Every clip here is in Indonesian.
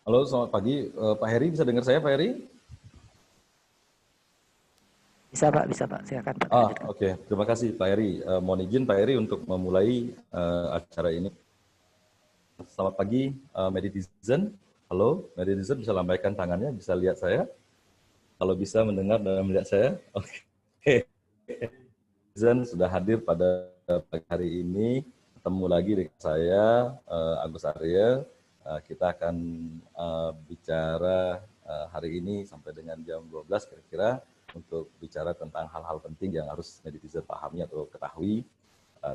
Halo, selamat pagi. Pak Heri, bisa dengar saya, Pak Heri? Bisa Pak, silakan Pak. Oke. Terima kasih Pak Heri. Mohon izin Pak Heri untuk memulai acara ini. Selamat pagi, Meditizen. Halo, Meditizen bisa lambaikan tangannya, bisa lihat saya? Kalau bisa mendengar dan melihat saya? Oke. Meditizen sudah hadir pada pagi hari ini. Ketemu lagi dengan saya, Agus Arya. Kita akan bicara hari ini sampai dengan jam 12 kira-kira untuk bicara tentang hal-hal penting yang harus netizen pahami atau ketahui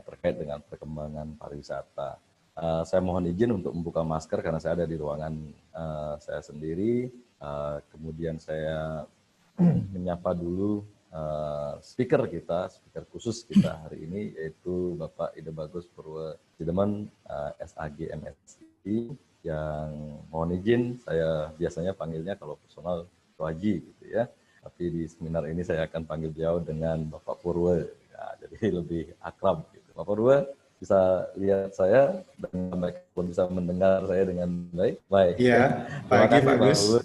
terkait dengan perkembangan pariwisata. Saya mohon izin untuk membuka masker karena saya ada di ruangan saya sendiri. Kemudian saya menyapa dulu speaker khusus kita hari ini, yaitu Bapak Ide Bagus Purwo Cideman, SAG MSI, yang mohon izin saya biasanya panggilnya kalau personal Haji gitu ya, tapi di seminar ini saya akan panggil beliau dengan Bapak Purwo, ya, jadi lebih akrab gitu. Bapak Purwo bisa lihat saya dan bisa mendengar saya dengan baik. Iya, pagi Pak Gus.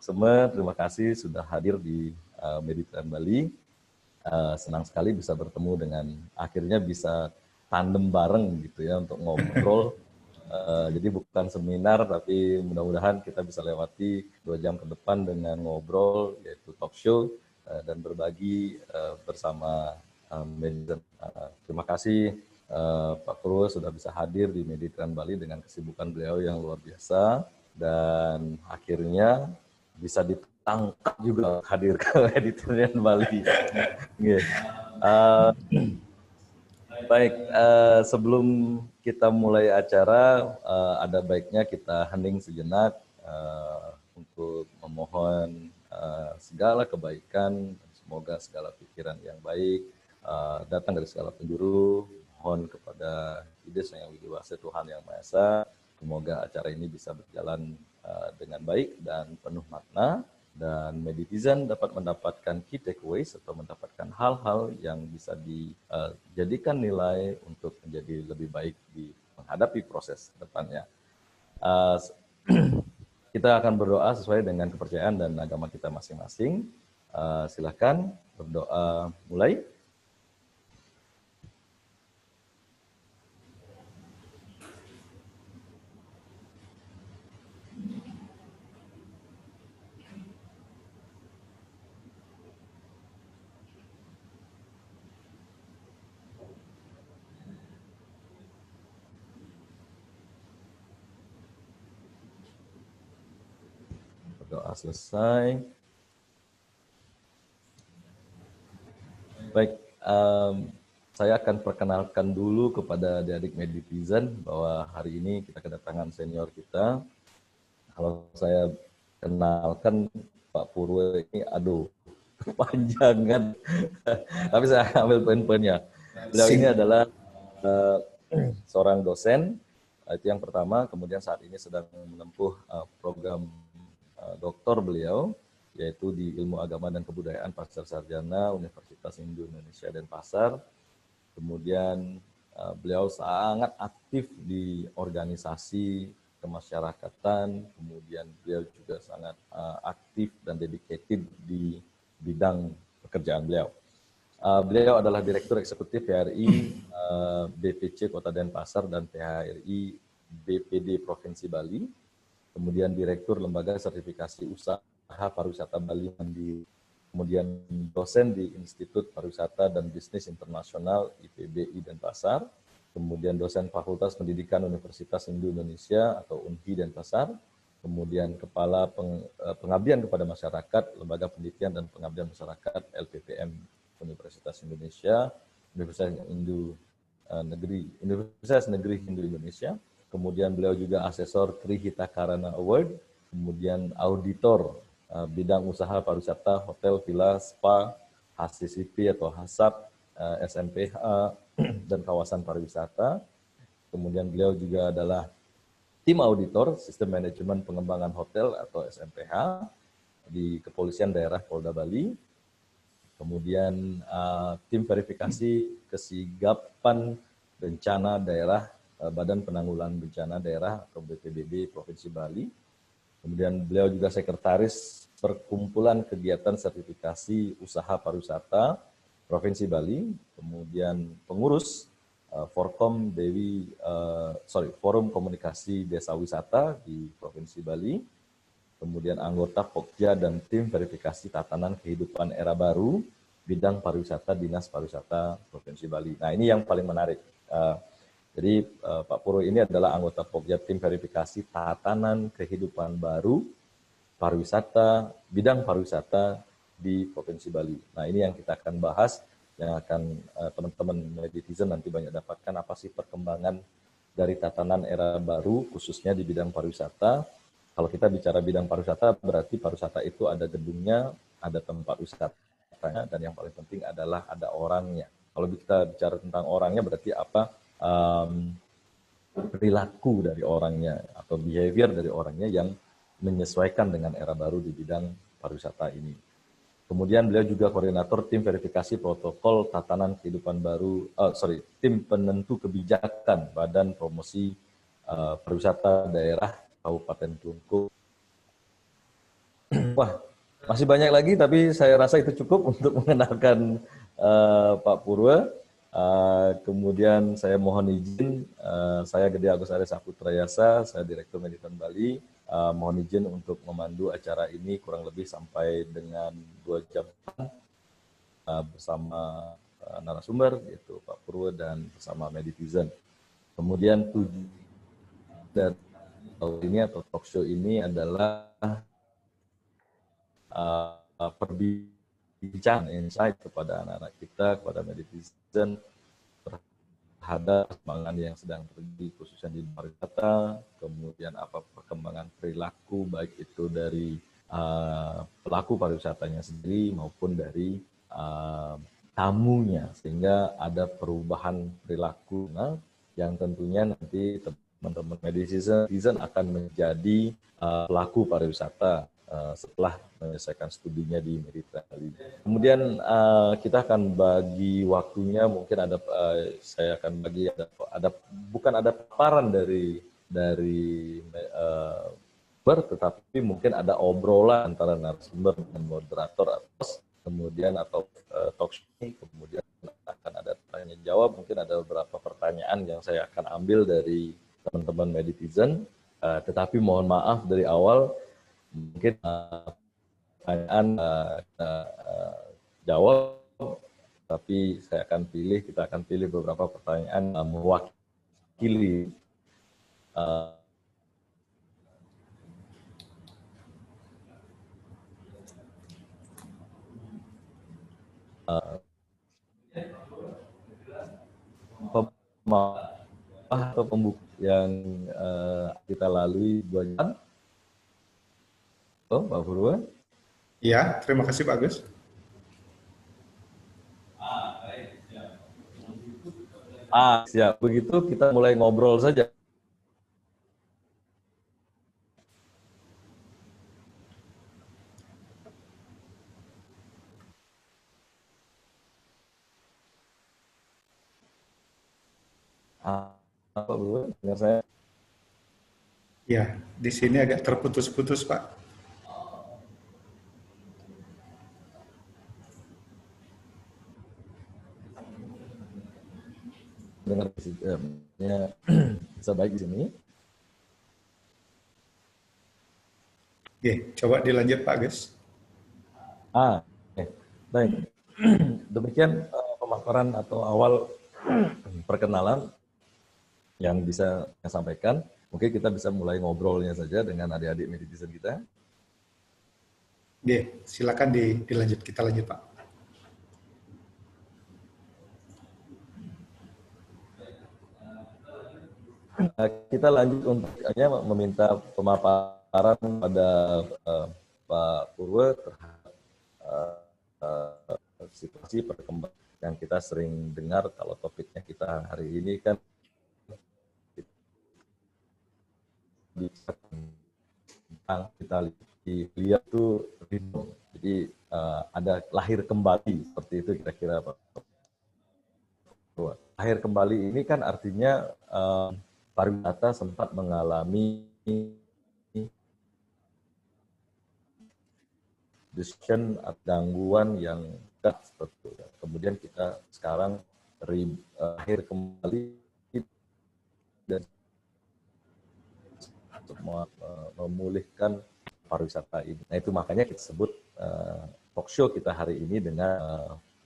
Semua terima kasih sudah hadir di Mediterranean Bali. Senang sekali bisa bertemu dengan, akhirnya bisa tandem bareng gitu ya untuk ngobrol. Jadi bukan seminar, tapi mudah-mudahan kita bisa lewati 2 jam ke depan dengan ngobrol, yaitu talk show dan berbagi bersama Mediterranean. Terima kasih Pak Purwo sudah bisa hadir di Mediterranean Bali dengan kesibukan beliau yang luar biasa, dan akhirnya bisa ditangkap juga hadir ke Mediterranean Bali. Uh, Baik, sebelum kita mulai acara, ada baiknya kita hening sejenak untuk memohon segala kebaikan, semoga segala pikiran yang baik datang dari segala penjuru, mohon kepada ide yang widiwasa Tuhan Yang Maha Esa, semoga acara ini bisa berjalan dengan baik dan penuh makna, dan Meditizen dapat mendapatkan key takeaways atau mendapatkan hal-hal yang bisa dijadikan nilai untuk menjadi lebih baik di menghadapi proses depannya. Kita akan berdoa sesuai dengan kepercayaan dan agama kita masing-masing. Silakan berdoa mulai. Doa selesai. Baik, saya akan perkenalkan dulu kepada adik-adik Meditizen bahwa hari ini kita kedatangan senior kita. Kalau saya kenalkan Pak Purwo ini, aduh, panjangan. Tapi saya ambil poin-poinnya. Beliau ini adalah seorang dosen, itu yang pertama. Kemudian saat ini sedang menempuh program doktor beliau, yaitu di Ilmu Agama dan Kebudayaan Pasca Sarjana Universitas Hindu Indonesia Denpasar. Kemudian beliau sangat aktif di organisasi kemasyarakatan, kemudian beliau juga sangat aktif dan dedicated di bidang pekerjaan beliau. Beliau adalah Direktur Eksekutif PHRI BPC Kota Denpasar dan PHRI BPD Provinsi Bali. Kemudian Direktur Lembaga Sertifikasi Usaha Pariwisata Bali Mandiri, kemudian dosen di Institut Pariwisata dan Bisnis Internasional IPBI Denpasar, kemudian dosen Fakultas Pendidikan Universitas Hindu Indonesia atau UNHI Denpasar, kemudian Kepala Pengabdian kepada Masyarakat Lembaga Penelitian dan Pengabdian Masyarakat LPPM Universitas Indonesia, Universitas Negeri Hindu Indonesia. Kemudian beliau juga asesor Trihita Karana Award, kemudian auditor bidang usaha pariwisata, hotel, villa, spa, HCCP atau HASAP, SMPH, dan kawasan pariwisata. Kemudian beliau juga adalah tim auditor Sistem Manajemen Pengembangan Hotel atau SMPH di Kepolisian Daerah Polda Bali. Kemudian tim verifikasi kesigapan bencana daerah Badan Penanggulangan Bencana Daerah atau BPBD Provinsi Bali. Kemudian beliau juga sekretaris Perkumpulan Kegiatan Sertifikasi Usaha Pariwisata Provinsi Bali. Kemudian pengurus Forum Komunikasi Desa Wisata di Provinsi Bali. Kemudian anggota Pokja dan tim verifikasi tatanan kehidupan era baru bidang pariwisata Dinas Pariwisata Provinsi Bali. Nah, ini yang paling menarik. Jadi Pak Purwo ini adalah anggota Pokja tim verifikasi tatanan kehidupan baru pariwisata, bidang pariwisata di Provinsi Bali. Nah, ini yang kita akan bahas, yang akan teman-teman Meditizen nanti banyak dapatkan apa sih perkembangan dari tatanan era baru khususnya di bidang pariwisata. Kalau kita bicara bidang pariwisata berarti pariwisata itu ada gedungnya, ada tempat wisatanya, dan yang paling penting adalah ada orangnya. Kalau kita bicara tentang orangnya berarti apa? Perilaku dari orangnya atau behavior dari orangnya yang menyesuaikan dengan era baru di bidang pariwisata ini. Kemudian beliau juga koordinator tim verifikasi protokol tatanan kehidupan baru, tim penentu kebijakan Badan Promosi Pariwisata Daerah Kabupaten Klungkung. Wah, masih banyak lagi, tapi saya rasa itu cukup untuk mengenalkan Pak Purwo. Kemudian saya mohon izin, saya Gede Agus Arya Saputra Yasa, saya Direktur Meditizen Bali. Mohon izin untuk memandu acara ini kurang lebih sampai dengan 2 jam bersama narasumber, yaitu Pak Purwo dan bersama Meditizen. Kemudian tujuan dari ini atau talk show ini adalah bincang insight kepada anak-anak kita, kepada Meditizen terhadap perkembangan yang sedang terjadi khususnya di pariwisata, kemudian apa perkembangan perilaku baik itu dari pelaku pariwisatanya sendiri maupun dari tamunya, sehingga ada perubahan perilaku yang tentunya nanti teman-teman Meditizen akan menjadi pelaku pariwisata setelah menyelesaikan studinya di Mediterranean. Kemudian kita akan bagi waktunya, mungkin saya akan bagi bukan ada paparan dari tetapi mungkin ada obrolan antara narasumber dan moderator atau talk show, kemudian akan ada tanya jawab, mungkin ada beberapa pertanyaan yang saya akan ambil dari teman-teman Meditizen, tetapi mohon maaf dari awal mungkin pertanyaan jawab, tapi kita akan pilih beberapa pertanyaan mewakili atau pembuka yang kita lalui 2 jam. Pak Purwa. Ya, terima kasih Pak Agus. Siap. Begitu kita mulai ngobrol saja. Pak Purwa, dengar saya? Ya, di sini agak terputus-putus Pak. Dengar bisa baik di sini. Oke, coba dilanjut Pak Agus. Baik. Demikian pemaparan atau awal perkenalan yang bisa saya sampaikan. Mungkin kita bisa mulai ngobrolnya saja dengan adik-adik Meditizen kita. Oke, silakan dilanjut. Kita lanjut Pak. Kita lanjut untuk meminta pemaparan pada Pak Purwa terhadap situasi perkembangan yang kita sering dengar. Kalau topiknya kita hari ini kan kita lihat tuh, jadi ada lahir kembali seperti itu kira-kira Pak. Lahir kembali ini kan artinya pariwisata sempat mengalami disruption atau gangguan yang seperti itu. Kemudian kita sekarang lahir kembali dan memulihkan pariwisata ini. Nah itu makanya kita sebut talk show kita hari ini dengan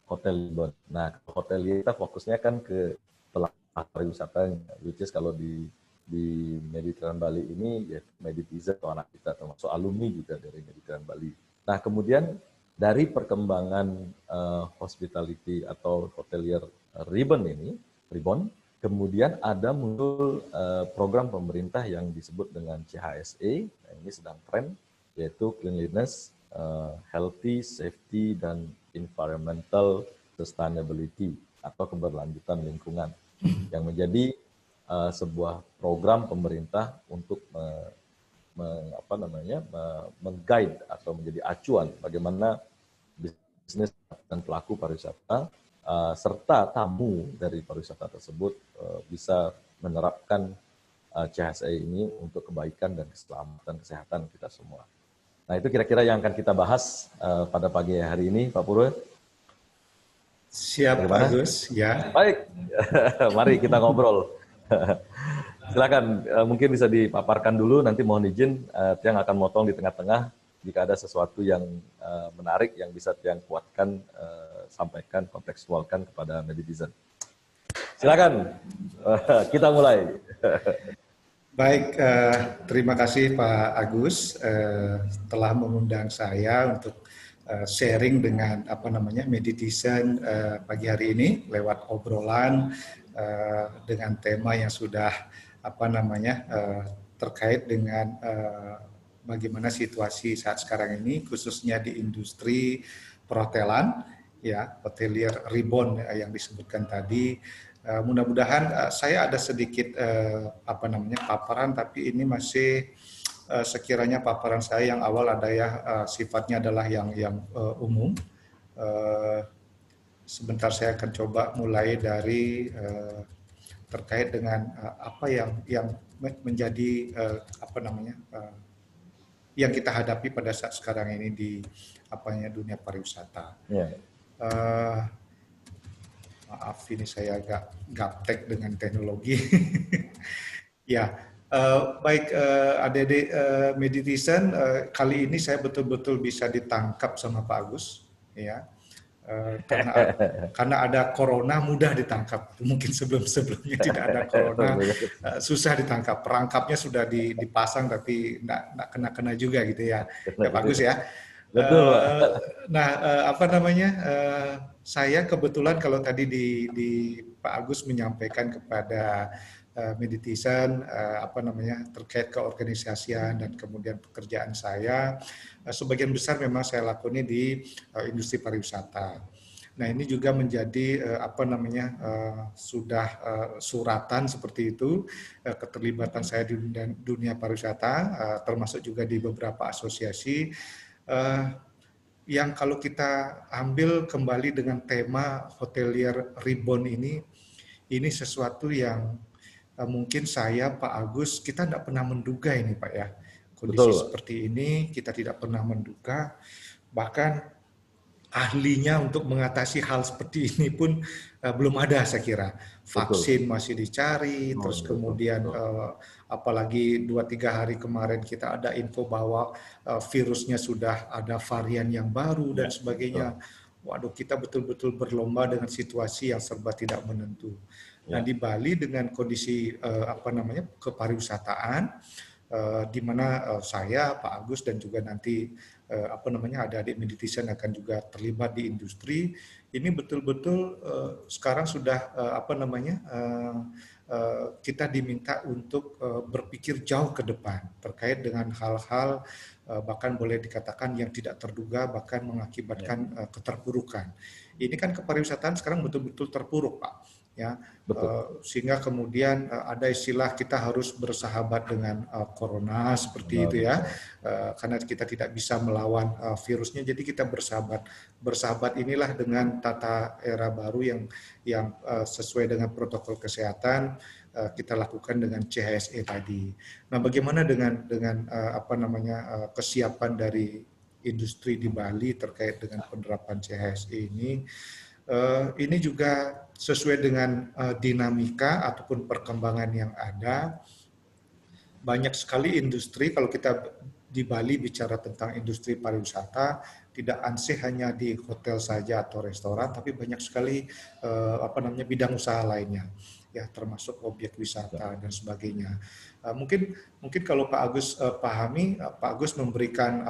Hotel Lisbon. Nah hotel kita fokusnya kan ke pelaku pariwisata, which is kalau di Mediterranean Bali ini ya Meditizen atau anak kita termasuk alumni juga dari Mediterranean Bali. Nah kemudian dari perkembangan hospitality atau hotelier Ribbon, kemudian ada muncul program pemerintah yang disebut dengan CHSE, ini sedang tren, yaitu Cleanliness, Healthy, Safety, dan Environmental Sustainability atau keberlanjutan lingkungan, yang menjadi sebuah program pemerintah untuk meng-guide atau menjadi acuan bagaimana bisnis dan pelaku pariwisata serta tamu dari pariwisata tersebut bisa menerapkan CHSE ini untuk kebaikan dan keselamatan kesehatan kita semua. Nah itu kira-kira yang akan kita bahas pada pagi hari ini, Pak Purwa. Siap Pak Agus, ya. Baik, mari kita ngobrol. Silakan, mungkin bisa dipaparkan dulu, nanti mohon izin Tiang akan motong di tengah-tengah jika ada sesuatu yang menarik yang bisa Tiang kuatkan, sampaikan, kontekstualkan kepada Meditizen. Silakan, kita mulai. Baik, terima kasih Pak Agus telah mengundang saya untuk sharing dengan Meditizen pagi hari ini lewat obrolan dengan tema yang sudah terkait dengan bagaimana situasi saat sekarang ini khususnya di industri perhotelan, ya, hotelier reborn yang disebutkan tadi. Mudah-mudahan saya ada sedikit paparan, tapi ini masih sekiranya paparan saya yang awal ada ya sifatnya adalah yang umum. Sebentar saya akan coba mulai dari terkait dengan apa yang menjadi yang kita hadapi pada saat sekarang ini di dunia pariwisata. Yeah. Maaf ini saya agak gaptek dengan teknologi. Ya, baik adik-adik Meditizen, kali ini saya betul-betul bisa ditangkap sama Pak Agus, ya. Karena ada corona mudah ditangkap. Mungkin sebelumnya tidak ada corona susah ditangkap. Perangkapnya sudah dipasang tapi nggak kena juga gitu ya. Ya bagus ya. Betul. Saya kebetulan kalau tadi di Pak Agus menyampaikan kepada Meditizen terkait keorganisasian dan kemudian pekerjaan saya, sebagian besar memang saya lakoni di industri pariwisata. Nah ini juga menjadi sudah suratan seperti itu keterlibatan saya di dunia pariwisata, termasuk juga di beberapa asosiasi. Yang kalau kita ambil kembali dengan tema hotelier reborn ini sesuatu yang mungkin saya, Pak Agus, kita tidak pernah menduga ini Pak ya. Kondisi Betul. seperti ini kita tidak pernah menduga, bahkan ahlinya untuk mengatasi hal seperti ini pun belum ada saya kira. Vaksin masih dicari, terus kemudian apalagi 2-3 hari kemarin kita ada info bahwa virusnya sudah ada varian yang baru dan sebagainya. Waduh, kita betul-betul berlomba dengan situasi yang serba tidak menentu. Nah, di Bali dengan kondisi kepariwisataan, di mana saya, Pak Agus dan juga nanti adik-adik Meditizen akan juga terlibat di industri. Ini betul-betul sekarang sudah kita diminta untuk berpikir jauh ke depan terkait dengan hal-hal bahkan boleh dikatakan yang tidak terduga, bahkan mengakibatkan keterpurukan. Ini kan kepariwisataan sekarang betul-betul terpuruk, Pak. Ya, sehingga kemudian ada istilah kita harus bersahabat dengan corona seperti itu ya, karena kita tidak bisa melawan virusnya, jadi kita bersahabat inilah dengan tata era baru yang sesuai dengan protokol kesehatan kita lakukan dengan CHSE tadi. Nah, bagaimana dengan kesiapan dari industri di Bali terkait dengan penerapan CHSE ini? Ini juga sesuai dengan dinamika ataupun perkembangan yang ada. Banyak sekali industri, kalau kita di Bali bicara tentang industri pariwisata, tidak ansih hanya di hotel saja atau restoran, tapi banyak sekali bidang usaha lainnya, ya, termasuk objek wisata dan sebagainya. Mungkin kalau Pak Agus pahami, Pak Agus memberikan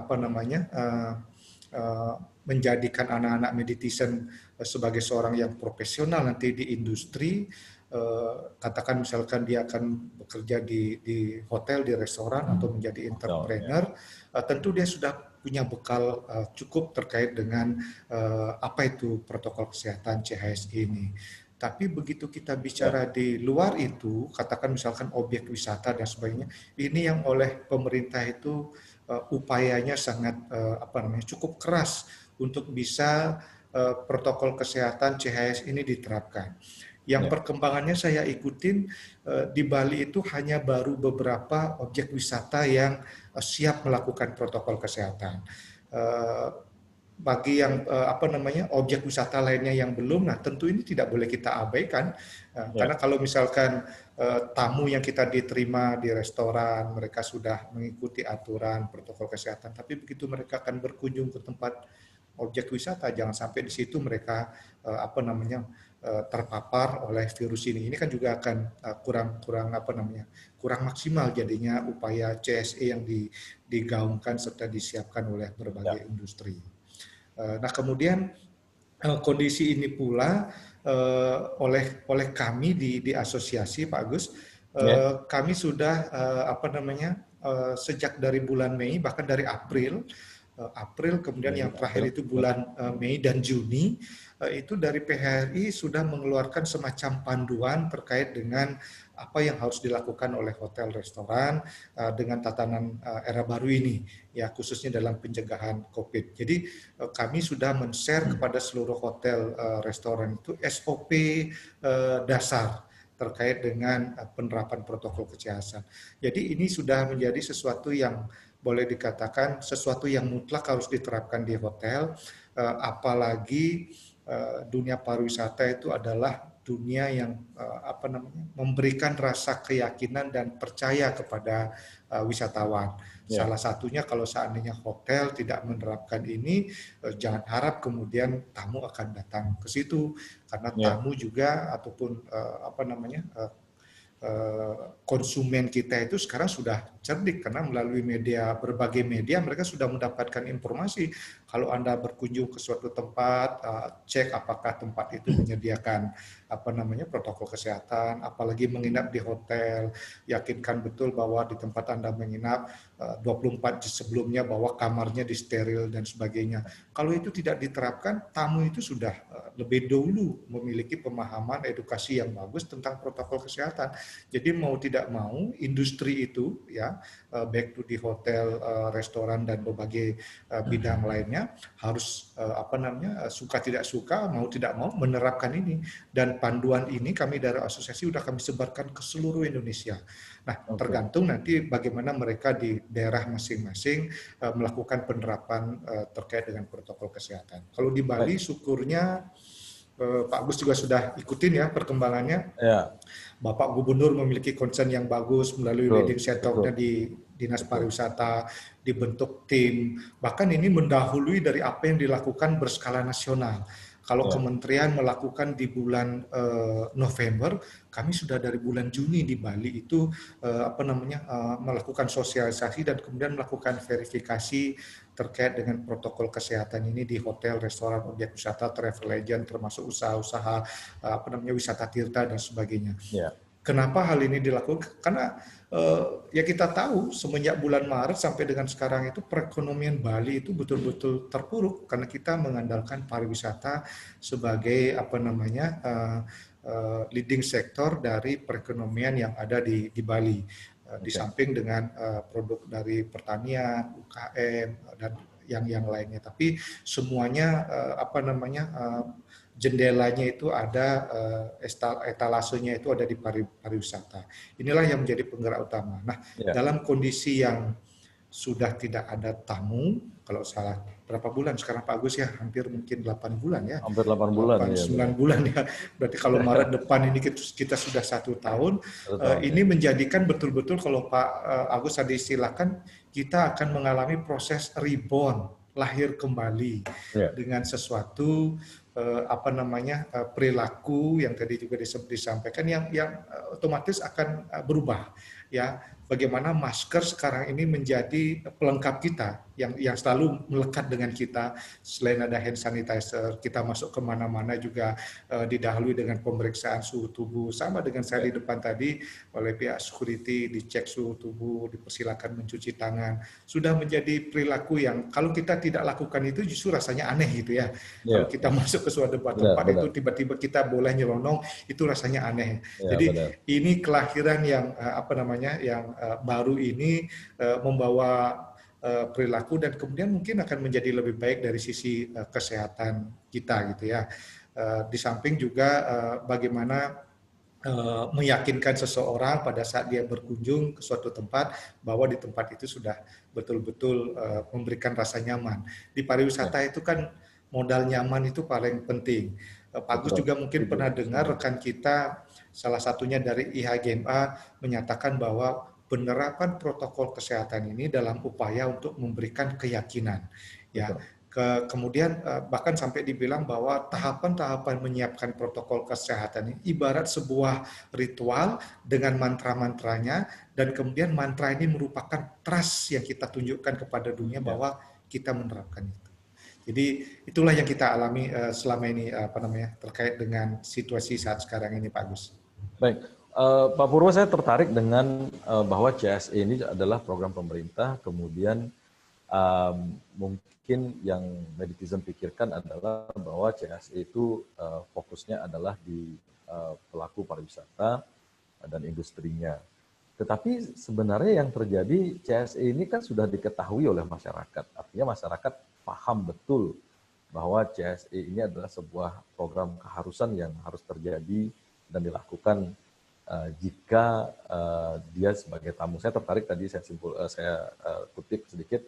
menjadikan anak-anak Meditizen sebagai seorang yang profesional nanti di industri, katakan misalkan dia akan bekerja di hotel, di restoran atau menjadi entrepreneur, tentu dia sudah punya bekal cukup terkait dengan apa itu protokol kesehatan CHSE ini. Tapi begitu kita bicara di luar itu, katakan misalkan objek wisata dan sebagainya, ini yang oleh pemerintah itu upayanya sangat cukup keras untuk bisa protokol kesehatan CHS ini diterapkan. Yang perkembangannya saya ikutin di Bali itu hanya baru beberapa objek wisata yang siap melakukan protokol kesehatan. Bagi yang objek wisata lainnya yang belum, nah tentu ini tidak boleh kita abaikan, karena kalau misalkan tamu yang kita diterima di restoran mereka sudah mengikuti aturan protokol kesehatan, tapi begitu mereka akan berkunjung ke tempat objek wisata, jangan sampai di situ mereka terpapar oleh virus ini. Ini kan juga akan kurang maksimal jadinya upaya CSE yang digaungkan serta disiapkan oleh berbagai industri. Nah, kemudian kondisi ini pula oleh kami di asosiasi, Pak Agus, kami sudah sejak dari bulan Mei, bahkan dari April, kemudian yang terakhir itu bulan Mei dan Juni, itu dari PHRI sudah mengeluarkan semacam panduan terkait dengan apa yang harus dilakukan oleh hotel restoran dengan tatanan era baru ini, ya khususnya dalam pencegahan COVID. Jadi kami sudah men-share kepada seluruh hotel restoran itu SOP dasar terkait dengan penerapan protokol kesehatan. Jadi ini sudah menjadi sesuatu yang boleh dikatakan sesuatu yang mutlak harus diterapkan di hotel, apalagi dunia pariwisata itu adalah dunia yang memberikan rasa keyakinan dan percaya kepada wisatawan. Salah satunya kalau seandainya hotel tidak menerapkan ini, jangan harap kemudian tamu akan datang ke situ, karena tamu juga ataupun konsumen kita itu sekarang sudah cerdik karena melalui berbagai media mereka sudah mendapatkan informasi. Kalau Anda berkunjung ke suatu tempat, cek apakah tempat itu menyediakan protokol kesehatan, apalagi menginap di hotel, yakinkan betul bahwa di tempat Anda menginap 24 jam sebelumnya bahwa kamarnya disteril dan sebagainya. Kalau itu tidak diterapkan, tamu itu sudah lebih dulu memiliki pemahaman edukasi yang bagus tentang protokol kesehatan. Jadi mau tidak mau industri itu ya baik itu di hotel, restoran dan berbagai bidang lainnya harus suka tidak suka, mau tidak mau menerapkan ini. Dan panduan ini kami dari asosiasi sudah kami sebarkan ke seluruh Indonesia. Nah, tergantung nanti bagaimana mereka di daerah masing-masing melakukan penerapan terkait dengan protokol kesehatan. Kalau di Bali syukurnya Pak Agus juga sudah ikutin ya perkembangannya. Ya. Bapak Gubernur memiliki concern yang bagus melalui leading sector-nya di Dinas Pariwisata, dibentuk tim. Bahkan ini mendahului dari apa yang dilakukan berskala nasional. Kalau kementerian melakukan di bulan November, kami sudah dari bulan Juni di Bali itu melakukan sosialisasi dan kemudian melakukan verifikasi terkait dengan protokol kesehatan ini di hotel, restoran, objek wisata, travel agent, termasuk usaha-usaha wisata tirta dan sebagainya. Kenapa hal ini dilakukan? Karena ya kita tahu semenjak bulan Maret sampai dengan sekarang itu perekonomian Bali itu betul-betul terpuruk karena kita mengandalkan pariwisata sebagai leading sektor dari perekonomian yang ada di Bali. Di samping dengan produk dari pertanian, UKM dan yang lainnya. Tapi semuanya jendelanya itu ada, etalasenya itu ada di pariwisata. Inilah yang menjadi penggerak utama. Nah, dalam kondisi yang sudah tidak ada tamu, kalau salah berapa bulan sekarang Pak Agus ya, hampir mungkin 8 bulan ya. Hampir 8 bulan. 9 bulan ya. Berarti kalau Maret depan ini kita sudah 1 tahun. Ini menjadikan betul-betul kalau Pak Agus tadi istilahkan, kita akan mengalami proses reborn, lahir kembali dengan sesuatu perilaku yang tadi juga disampaikan yang otomatis akan berubah ya. Bagaimana masker sekarang ini menjadi pelengkap kita yang selalu melekat dengan kita. Selain ada hand sanitizer, kita masuk kemana-mana juga didahului dengan pemeriksaan suhu tubuh. Sama dengan saya di depan tadi oleh pihak security, dicek suhu tubuh, dipersilakan mencuci tangan. Sudah menjadi perilaku yang kalau kita tidak lakukan itu justru rasanya aneh gitu ya. Kalau kita masuk ke suatu tempat itu tiba-tiba kita boleh nyelonong, itu rasanya aneh. Jadi ini kelahiran yang yang baru ini membawa perilaku dan kemudian mungkin akan menjadi lebih baik dari sisi kesehatan kita gitu ya. Di samping juga bagaimana meyakinkan seseorang pada saat dia berkunjung ke suatu tempat bahwa di tempat itu sudah betul-betul memberikan rasa nyaman. Di pariwisata itu kan modal nyaman itu paling penting. Pak Agus juga mungkin pernah dengar rekan kita salah satunya dari IHGMA menyatakan bahwa penerapan protokol kesehatan ini dalam upaya untuk memberikan keyakinan. Ya, kemudian bahkan sampai dibilang bahwa tahapan-tahapan menyiapkan protokol kesehatan ini ibarat sebuah ritual dengan mantra-mantranya dan kemudian mantra ini merupakan trust yang kita tunjukkan kepada dunia bahwa kita menerapkan itu. Jadi itulah yang kita alami selama ini terkait dengan situasi saat sekarang ini, Pak Agus. Baik, Pak Purwo, saya tertarik dengan bahwa CSE ini adalah program pemerintah, kemudian mungkin yang netizen pikirkan adalah bahwa CSE itu fokusnya adalah di pelaku pariwisata dan industrinya. Tetapi sebenarnya yang terjadi, CSE ini kan sudah diketahui oleh masyarakat. Artinya masyarakat paham betul bahwa CSE ini adalah sebuah program keharusan yang harus terjadi dan dilakukan jika dia sebagai tamu. Saya tertarik tadi saya kutip sedikit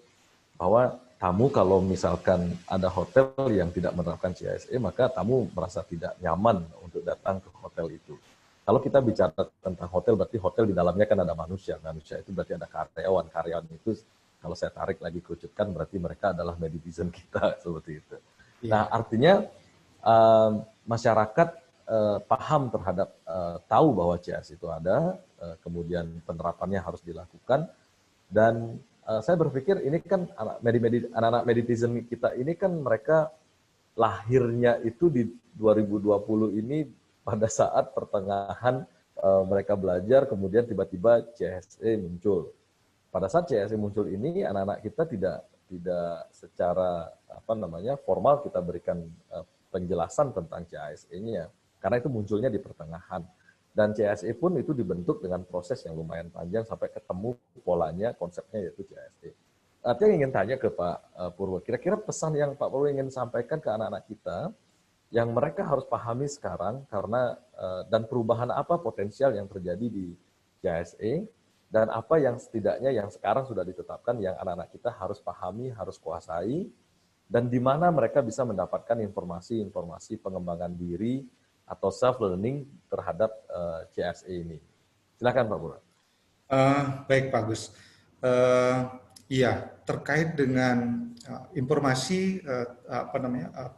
bahwa tamu kalau misalkan ada hotel yang tidak menerapkan CSE, maka tamu merasa tidak nyaman untuk datang ke hotel itu. Kalau kita bicara tentang hotel, berarti hotel di dalamnya kan ada manusia. Manusia itu berarti ada karyawan. Karyawan itu kalau saya tarik lagi kerucutkan, berarti mereka adalah netizen kita, seperti itu. Nah, artinya masyarakat paham terhadap, tahu bahwa CS itu ada, kemudian penerapannya harus dilakukan, dan saya berpikir ini kan anak-anak meditizen kita ini kan mereka lahirnya itu di 2020 ini pada saat pertengahan mereka belajar, kemudian tiba-tiba CSE muncul. Pada saat CSE muncul ini, anak-anak kita tidak secara formal kita berikan penjelasan tentang CSE-nya, karena itu munculnya di pertengahan. Dan CSE pun itu dibentuk dengan proses yang lumayan panjang sampai ketemu polanya, konsepnya yaitu CSE. Artinya ingin tanya ke Pak Purwo, kira-kira pesan yang Pak Purwo ingin sampaikan ke anak-anak kita yang mereka harus pahami sekarang, karena dan perubahan apa potensial yang terjadi di CSE, dan apa yang setidaknya yang sekarang sudah ditetapkan yang anak-anak kita harus pahami, harus kuasai, dan di mana mereka bisa mendapatkan informasi-informasi pengembangan diri atau self-learning terhadap CSE ini. Silakan Pak Purwo. Baik Pak Gus. Iya, terkait dengan informasi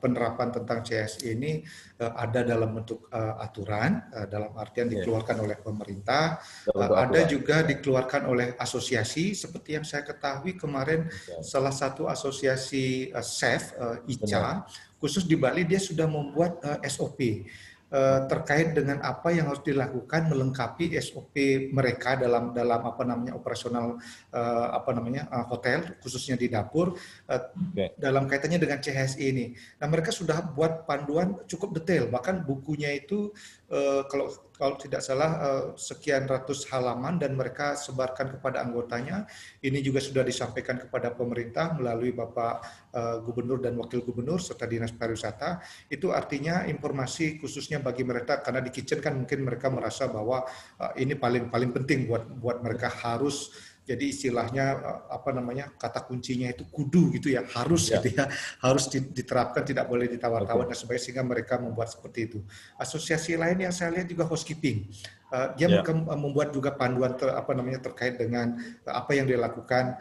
penerapan tentang CSE ini ada dalam bentuk aturan, dalam artian dikeluarkan oleh pemerintah, ada juga dikeluarkan oleh asosiasi, seperti yang saya ketahui kemarin salah satu asosiasi SEF, ICA, khusus di Bali dia sudah membuat SOP terkait dengan apa yang harus dilakukan melengkapi SOP mereka dalam operasional hotel, khususnya di dapur, dalam kaitannya dengan CSE ini. Nah, mereka sudah buat panduan cukup detail, bahkan bukunya itu kalau tidak salah sekian ratus halaman, dan mereka sebarkan kepada anggotanya. Ini juga sudah disampaikan kepada pemerintah melalui Bapak Gubernur dan Wakil Gubernur serta Dinas Pariwisata. Itu artinya informasi khususnya bagi mereka, karena di kitchen kan mungkin mereka merasa bahwa ini paling penting buat mereka, harus. Jadi istilahnya kata kuncinya itu kudu gitu ya, harus gitu ya, harus diterapkan, tidak boleh ditawar-tawar dan sebagainya, sehingga mereka membuat seperti itu. Asosiasi lain yang saya lihat juga housekeeping. Dia membuat juga panduan terkait dengan apa yang dilakukan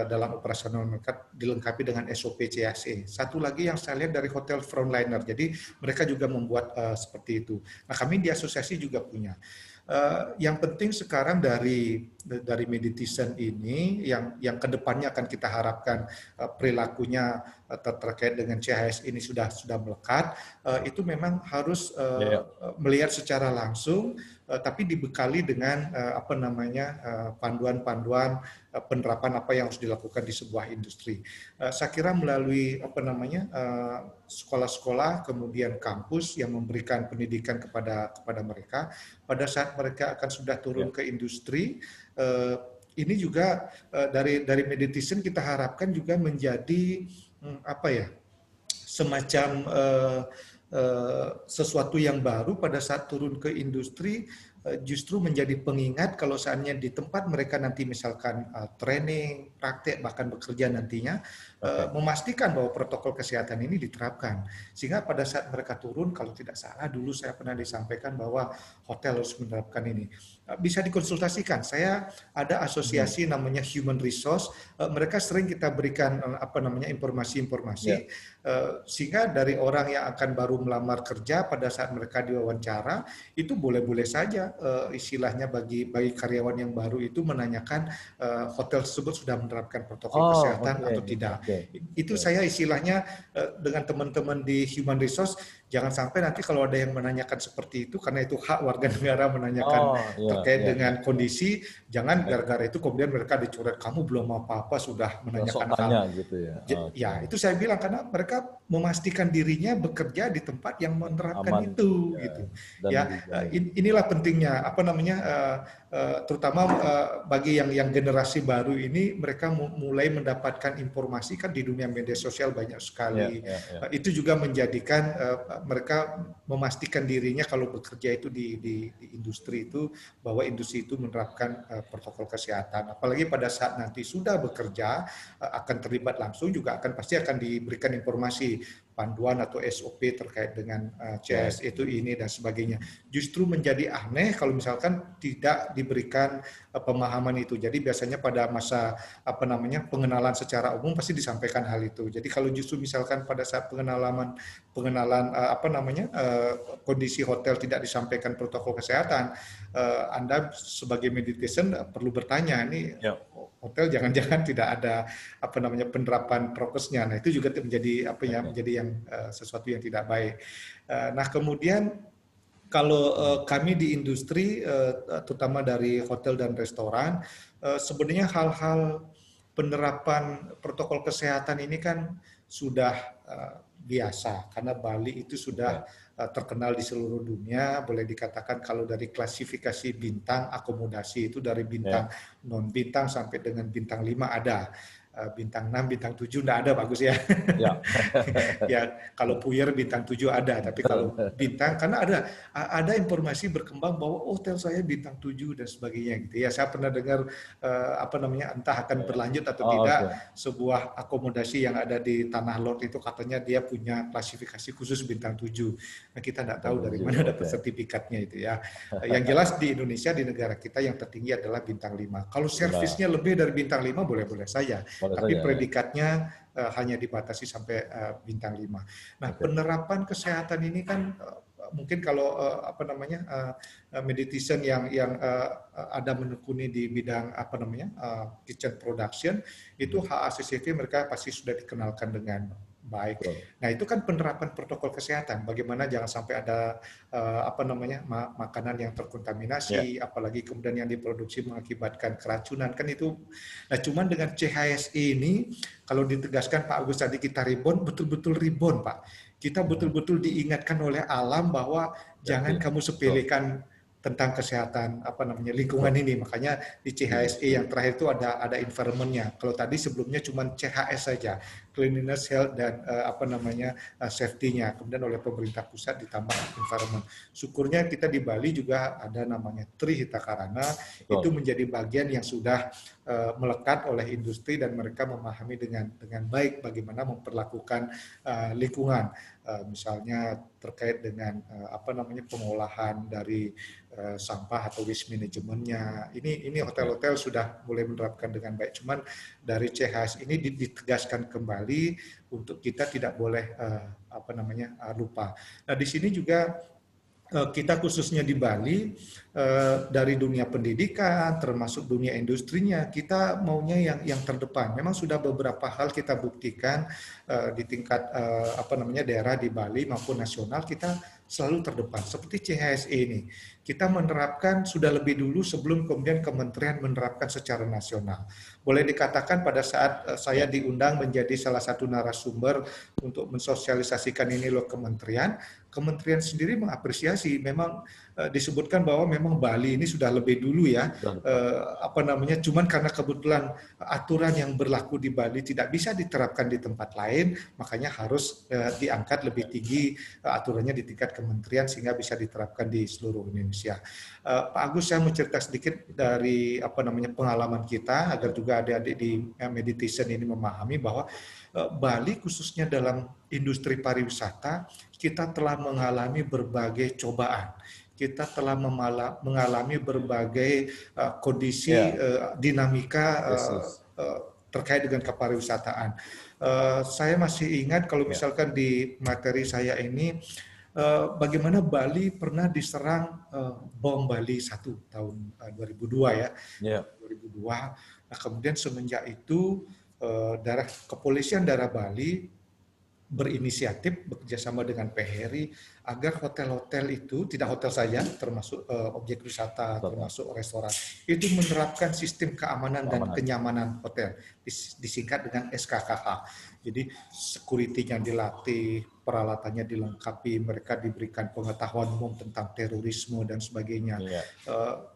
dalam operasional mereka, dilengkapi dengan SOP CSE. Satu lagi yang saya lihat dari hotel frontliner, jadi mereka juga membuat seperti itu. Nah, kami di asosiasi juga punya. Yang penting sekarang dari meditizen ini yang kedepannya akan kita harapkan perilakunya terkait dengan CHS ini sudah melekat, itu memang harus melihat secara langsung, tapi dibekali dengan panduan-panduan penerapan apa yang harus dilakukan di sebuah industri. Saya kira melalui sekolah-sekolah, kemudian kampus yang memberikan pendidikan kepada mereka, pada saat mereka akan sudah turun ke industri, ini juga dari meditizen kita harapkan juga menjadi semacam sesuatu yang baru pada saat turun ke industri, justru menjadi pengingat kalau seandainya di tempat mereka nanti misalkan training, praktek, bahkan bekerja nantinya, memastikan bahwa protokol kesehatan ini diterapkan. Sehingga pada saat mereka turun, kalau tidak salah dulu saya pernah disampaikan bahwa hotel harus menerapkan ini. Bisa dikonsultasikan. Saya ada asosiasi namanya Human Resource. Mereka sering kita berikan informasi-informasi sehingga dari orang yang akan baru melamar kerja pada saat mereka diwawancara itu boleh-boleh saja istilahnya bagi karyawan yang baru itu menanyakan hotel tersebut sudah menerapkan protokol Oh, kesehatan oke, atau tidak. oke, Itu oke. saya istilahnya dengan teman-teman di Human Resource, jangan sampai nanti kalau ada yang menanyakan seperti itu, karena itu hak warga negara menanyakan Oh, iya, terkait iya, iya, dengan iya. kondisi, jangan Baik. gara-gara itu kemudian mereka dicoret, kamu belum apa-apa sudah Sok menanyakan hal. tanya gitu ya. Oke. Ya, itu saya bilang karena mereka memastikan dirinya bekerja di tempat yang menerapkan Aman itu, ya, gitu. dan Ya, dijamin. inilah pentingnya apa namanya, terutama bagi yang generasi baru ini, mereka mulai mendapatkan informasi kan di dunia media sosial banyak Ya, sekali. ya, ya. Itu juga menjadikan mereka memastikan dirinya kalau bekerja itu di industri itu, bahwa industri itu menerapkan protokol kesehatan. Apalagi pada saat nanti sudah bekerja, akan terlibat langsung, juga pasti akan diberikan informasi panduan atau SOP terkait dengan Baik. CS itu ini dan sebagainya. Justru menjadi aneh kalau misalkan tidak diberikan pemahaman itu. Jadi biasanya pada masa apa namanya pengenalan secara umum pasti disampaikan hal itu. Jadi kalau justru misalkan pada saat pengenalan apa namanya kondisi hotel tidak disampaikan protokol kesehatan, Anda sebagai meditation perlu bertanya, ini Ya. hotel jangan-jangan tidak ada apa namanya penerapan prokesnya. Nah, itu juga menjadi apa ya, Oke. menjadi yang sesuatu yang tidak baik. Nah, kemudian kalau kami di industri, terutama dari hotel dan restoran, sebenarnya hal-hal penerapan protokol kesehatan ini kan sudah biasa, karena Bali itu sudah terkenal di seluruh dunia. Boleh dikatakan kalau dari klasifikasi bintang akomodasi itu dari bintang Ya. non bintang sampai dengan bintang 5 ada. Bintang 6, bintang 7 enggak ada, bagus ya. Ya. Ya, kalau puyer bintang 7 ada, tapi kalau bintang, karena ada informasi berkembang bahwa hotel saya bintang 7 dan sebagainya gitu ya. Saya pernah dengar apa namanya, entah akan berlanjut atau Oh, oke. tidak, sebuah akomodasi yang ada di Tanah Lot itu katanya dia punya klasifikasi khusus bintang 7. Nah, kita tidak tahu dari mana dapat Oke. sertifikatnya itu ya. Yang jelas di Indonesia, di negara kita yang tertinggi adalah bintang 5. Kalau servisnya lebih dari bintang 5 boleh-boleh saja. Boleh Tapi saja ya. predikatnya hanya dibatasi sampai bintang 5. Nah, Oke. penerapan kesehatan ini kan mungkin kalau apa namanya meditation yang ada menekuni di bidang apa namanya kitchen production, itu HACCP mereka pasti sudah dikenalkan dengan baik. Betul. Nah, itu kan penerapan protokol kesehatan. Bagaimana jangan sampai ada apa namanya makanan yang terkontaminasi, apalagi kemudian yang diproduksi mengakibatkan keracunan kan itu. Nah, cuman dengan CHSE ini kalau ditegaskan Pak Agus tadi kita rebound, betul-betul rebound Pak. Kita betul-betul diingatkan oleh alam bahwa jangan kamu sepelekan tentang kesehatan apa namanya lingkungan ini. Makanya di CHSE yang terakhir itu ada environment-nya. Kalau tadi sebelumnya cuma CHS saja, cleanliness, health, dan apa namanya safety-nya. Kemudian oleh pemerintah pusat ditambah environment. Syukurnya kita di Bali juga ada namanya Trihita Karana. Itu menjadi bagian yang sudah melekat oleh industri dan mereka memahami dengan baik bagaimana memperlakukan lingkungan. Misalnya terkait dengan apa namanya pengolahan dari sampah atau waste manajemennya. Ini hotel-hotel sudah mulai menerapkan dengan baik. Cuman dari CHS ini ditegaskan kembali untuk kita tidak boleh apa namanya lupa. Nah, di sini juga kita khususnya di Bali dari dunia pendidikan termasuk dunia industrinya kita maunya yang terdepan. Memang sudah beberapa hal kita buktikan di tingkat apa namanya daerah di Bali maupun nasional kita selalu terdepan. Seperti CHSE ini kita menerapkan sudah lebih dulu sebelum kemudian kementerian menerapkan secara nasional. Boleh dikatakan pada saat saya diundang menjadi salah satu narasumber untuk mensosialisasikan ini loh kementerian sendiri mengapresiasi. Memang disebutkan bahwa memang Bali ini sudah lebih dulu ya apa namanya cuman karena kebetulan aturan yang berlaku di Bali tidak bisa diterapkan di tempat lain, makanya harus diangkat lebih tinggi aturannya di tingkat kementerian sehingga bisa diterapkan di seluruh Indonesia. Pak Agus, saya mau cerita sedikit dari apa namanya pengalaman kita agar juga adik-adik di meditation ini memahami bahwa Bali khususnya dalam industri pariwisata kita telah mengalami berbagai cobaan. Kita telah mengalami berbagai kondisi dinamika terkait dengan kepariwisataan. Saya masih ingat kalau misalkan di materi saya ini bagaimana Bali pernah diserang bom Bali 1 tahun 2002 ya. Ya. 2002. Nah, kemudian semenjak itu kepolisian daerah Bali berinisiatif bekerjasama dengan PHRI agar hotel-hotel itu, tidak hotel saja, termasuk objek wisata, termasuk restoran, itu menerapkan sistem keamanan dan kenyamanan hotel, disingkat dengan SKKH. Jadi security-nya dilatih, peralatannya dilengkapi, mereka diberikan pengetahuan umum tentang terorisme dan sebagainya.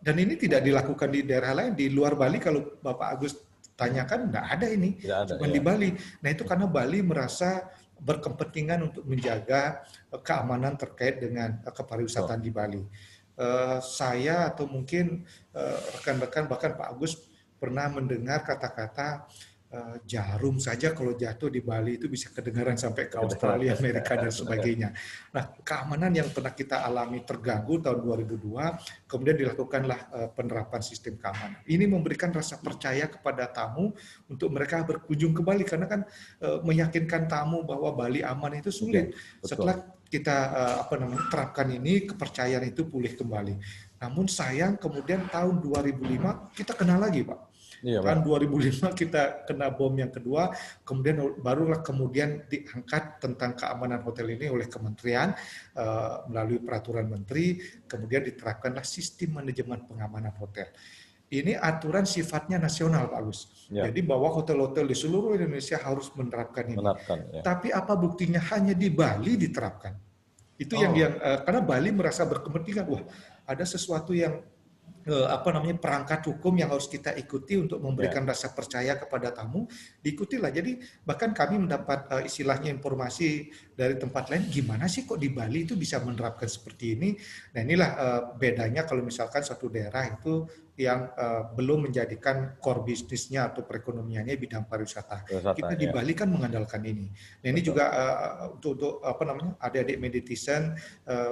Dan ini tidak dilakukan di daerah lain, di luar Bali. Kalau Bapak Agus tanyakan, nggak ada ini, cuma di Bali. Nah itu karena Bali merasa berkepentingan untuk menjaga keamanan terkait dengan kepariwisataan di Bali. Saya atau mungkin rekan-rekan bahkan Pak Agus pernah mendengar kata-kata jarum saja kalau jatuh di Bali itu bisa kedengaran sampai ke Australia, Amerika dan sebagainya. Nah, keamanan yang pernah kita alami terganggu tahun 2002, kemudian dilakukanlah penerapan sistem keamanan. Ini memberikan rasa percaya kepada tamu untuk mereka berkunjung ke Bali, karena kan meyakinkan tamu bahwa Bali aman itu sulit. Setelah kita terapkan ini, kepercayaan itu pulih kembali. Namun sayang kemudian tahun 2005 kita kena lagi, Pak. Tahun 2005 kita kena bom yang kedua, kemudian barulah kemudian diangkat tentang keamanan hotel ini oleh kementerian melalui peraturan menteri, kemudian diterapkanlah sistem manajemen pengamanan hotel. Ini aturan sifatnya nasional, Pak Agus. Jadi bahwa hotel-hotel di seluruh Indonesia harus menerapkan ini. Tapi apa buktinya hanya di Bali diterapkan? Itu yang karena Bali merasa berkepentingan, wah ada sesuatu yang perangkat hukum yang harus kita ikuti untuk memberikan rasa percaya kepada tamu, diikutilah. Jadi bahkan kami mendapat istilahnya informasi dari tempat lain, gimana sih kok di Bali itu bisa menerapkan seperti ini. Nah inilah bedanya kalau misalkan satu daerah itu yang belum menjadikan core bisnisnya atau perekonomiannya bidang pariwisata. Kita di Bali kan mengandalkan ini. Nah ini juga untuk adik-adik meditizen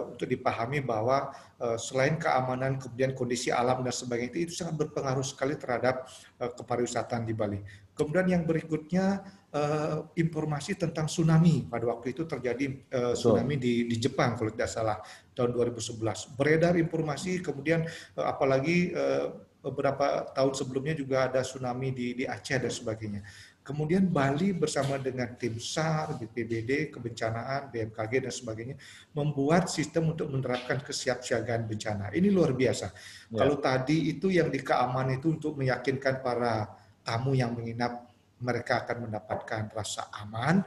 untuk dipahami bahwa selain keamanan, kemudian kondisi alam dan sebagainya itu sangat berpengaruh sekali terhadap kepariwisataan di Bali. Kemudian yang berikutnya informasi tentang tsunami. Pada waktu itu terjadi tsunami di Jepang kalau tidak salah tahun 2011. Beredar informasi, kemudian apalagi beberapa tahun sebelumnya juga ada tsunami di Aceh dan sebagainya. Kemudian Bali bersama dengan tim SAR, BPBD, kebencanaan, BMKG dan sebagainya membuat sistem untuk menerapkan kesiapsiagaan bencana. Ini luar biasa. Kalau tadi itu yang di keamanan itu untuk meyakinkan para tamu yang menginap mereka akan mendapatkan rasa aman.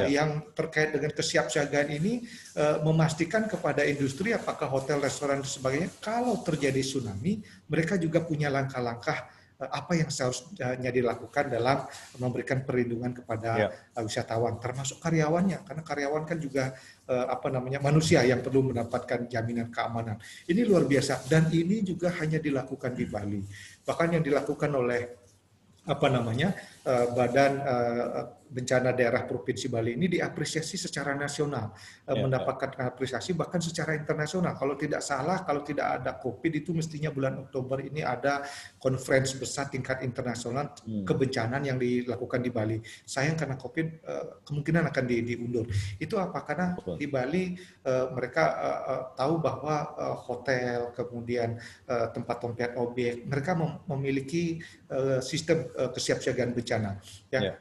Yang terkait dengan kesiapsiagaan ini memastikan kepada industri apakah hotel, restoran dan sebagainya kalau terjadi tsunami mereka juga punya langkah-langkah apa yang seharusnya dilakukan dalam memberikan perlindungan kepada wisatawan, termasuk karyawannya, karena karyawan kan juga manusia yang perlu mendapatkan jaminan keamanan. Ini luar biasa dan ini juga hanya dilakukan di Bali. Bahkan yang dilakukan oleh Badan Bencana Daerah Provinsi Bali ini diapresiasi secara nasional, mendapatkan apresiasi bahkan secara internasional. Kalau tidak salah, kalau tidak ada COVID itu mestinya bulan Oktober ini ada konferensi besar tingkat internasional kebencanaan yang dilakukan di Bali. Sayang karena COVID kemungkinan akan diundur. Itu apa? Karena di Bali mereka tahu bahwa hotel, kemudian tempat-tempat objek, mereka memiliki sistem kesiapsiagaan bencana.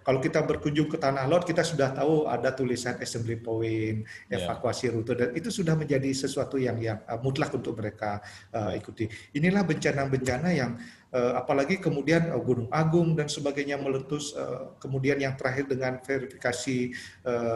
Kalau kita berkunjung ke Tanah Lot, kita sudah tahu ada tulisan assembly point, evakuasi rute, dan itu sudah menjadi sesuatu yang mutlak untuk mereka ikuti. Inilah bencana-bencana yang apalagi kemudian Gunung Agung dan sebagainya meletus, kemudian yang terakhir dengan verifikasi